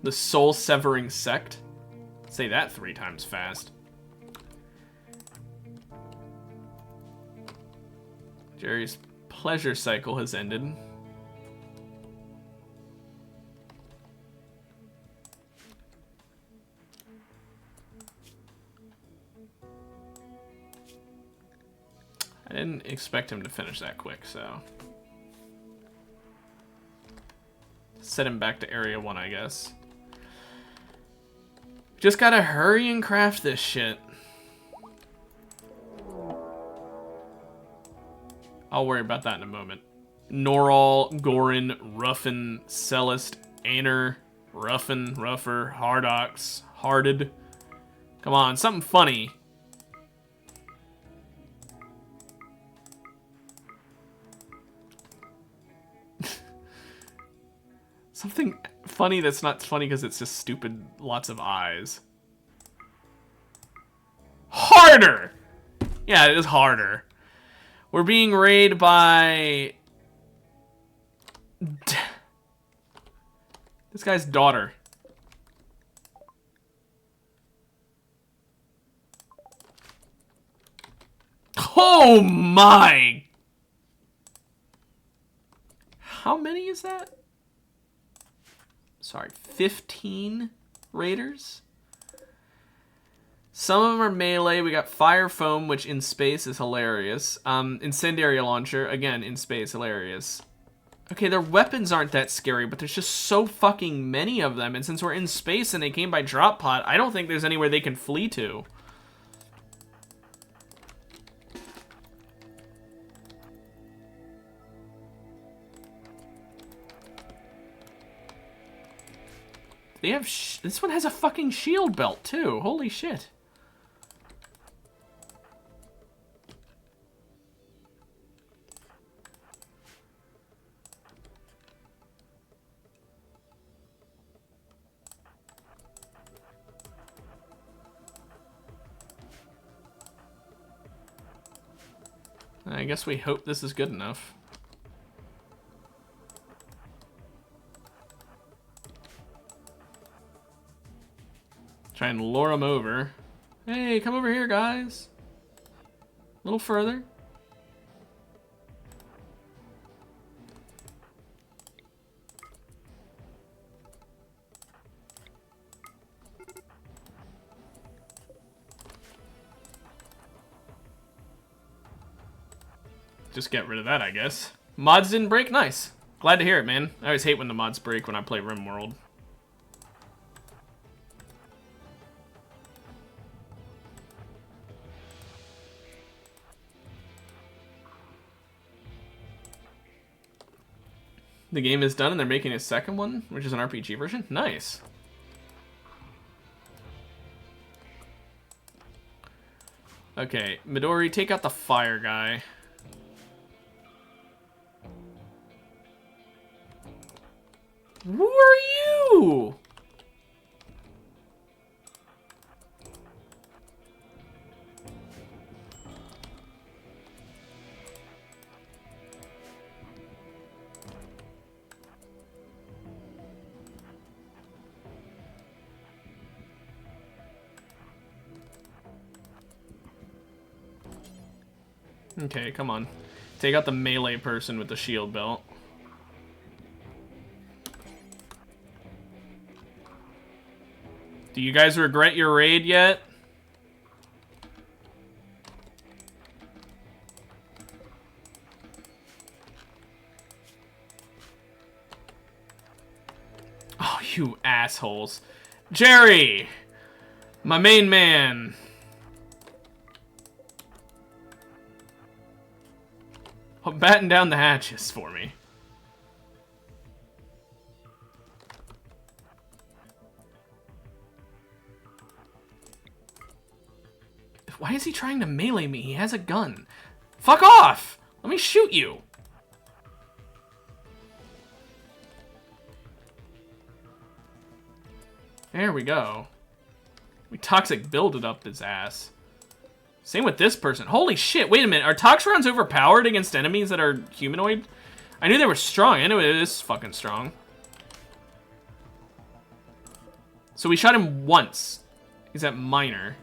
A: The soul-severing sect? Say that 3 times fast. Jerry's pleasure cycle has ended. didn't expect him to finish that quick, so... Set him back to Area 1, I guess. Just gotta hurry and craft this shit. I'll worry about that in a moment. Norol, Gorin, Ruffin, Celeste, Aner, Ruffin, Ruffer, Hardox, Hearted. Come on, something funny. Something funny that's not funny because it's just stupid, lots of eyes. Harder! Yeah, it is harder. We're being raided by... this guy's daughter. Oh my! How many is that? Sorry, 15 raiders? Some of them are melee. We got Fire Foam, which in space is hilarious. Incendiary Launcher, again, in space, hilarious. Okay, their weapons aren't that scary, but there's just so fucking many of them. And since we're in space and they came by drop pod, I don't think there's anywhere they can flee to. They have this one has a fucking shield belt too. Holy shit. I guess we hope this is good enough. Try and lure them over. Hey, come over here, guys. A little further. Just get rid of that, I guess. Mods didn't break? Nice. Glad to hear it, man. I always hate when the mods break when I play Rimworld. The game is done and they're making a second one, which is an RPG version? Nice. Okay, Midori, take out the fire guy. Who are you? Okay, come on. Take out the melee person with the shield belt. Do you guys regret your raid yet? Oh, you assholes. Jerry! My main man! Batten down the hatches for me. Why is he trying to melee me? He has a gun. Fuck off! Let me shoot you! There we go. We toxic builded up his ass. Same with this person. Holy shit, wait a minute. Are Toxtrons overpowered against enemies that are humanoid? I knew they were strong. I know it is fucking strong. So we shot him once. He's at minor.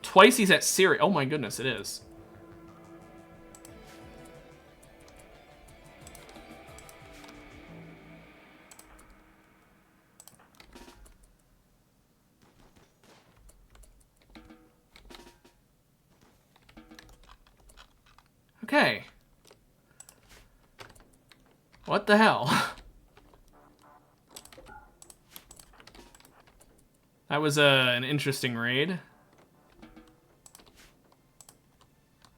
A: Twice he's at Siri. Oh my goodness, it is. Okay. What the hell? That was an interesting raid.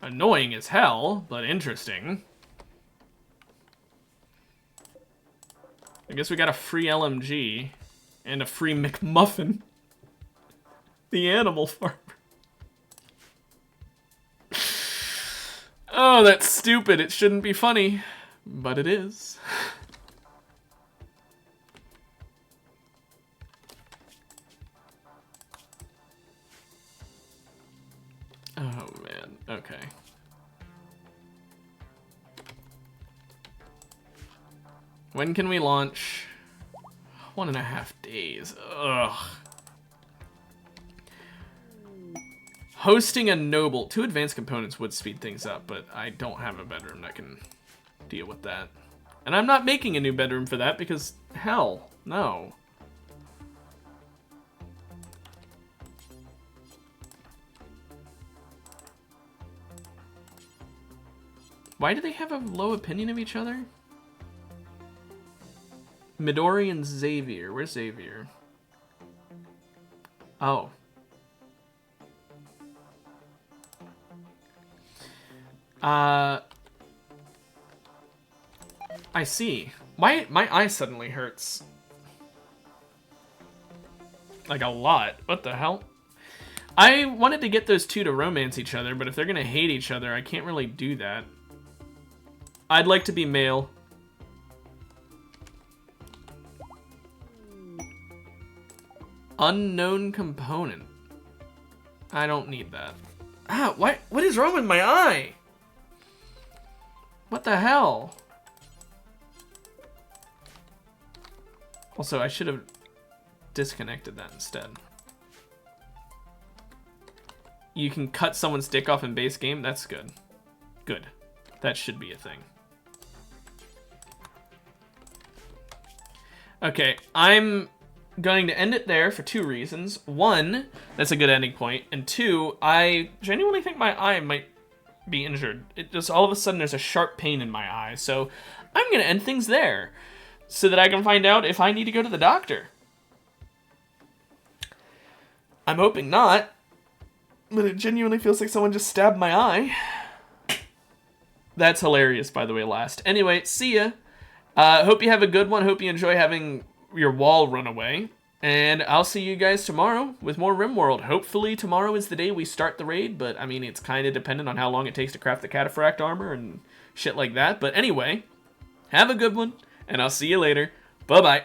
A: Annoying as hell, but interesting. I guess we got a free LMG and a free McMuffin. The animal farmer. Oh, that's stupid. It shouldn't be funny, but it is. Oh, man. Okay. When can we launch? 1.5 days. Ugh. Hosting a noble. 2 advanced components would speed things up, but I don't have a bedroom that can deal with that. And I'm not making a new bedroom for that because, hell, no. Why do they have a low opinion of each other? Midori and Xavier. Where's Xavier? Oh. I see. My eye suddenly hurts. Like a lot. What the hell? I wanted to get those 2 to romance each other, but if they're gonna hate each other, I can't really do that. I'd like to be male. Unknown component. I don't need that. Ah, what is wrong with my eye? What the hell? Also, I should have disconnected that instead. You can cut someone's dick off in base game? That's good. Good. That should be a thing. Okay, I'm going to end it there for 2 reasons. 1, that's a good ending point. And 2, I genuinely think my eye might be injured. It just all of a sudden there's a sharp pain in my eye. So I'm going to end things there so that I can find out if I need to go to the doctor. I'm hoping not, but it genuinely feels like someone just stabbed my eye. That's hilarious, by the way, last. Anyway, see ya. Hope you have a good one. Hope you enjoy having your wall run away. And I'll see you guys tomorrow with more Rimworld. Hopefully tomorrow is the day we start the raid, but I mean, it's kind of dependent on how long it takes to craft the cataphract armor and shit like that. But anyway, have a good one, and I'll see you later. Bye-bye.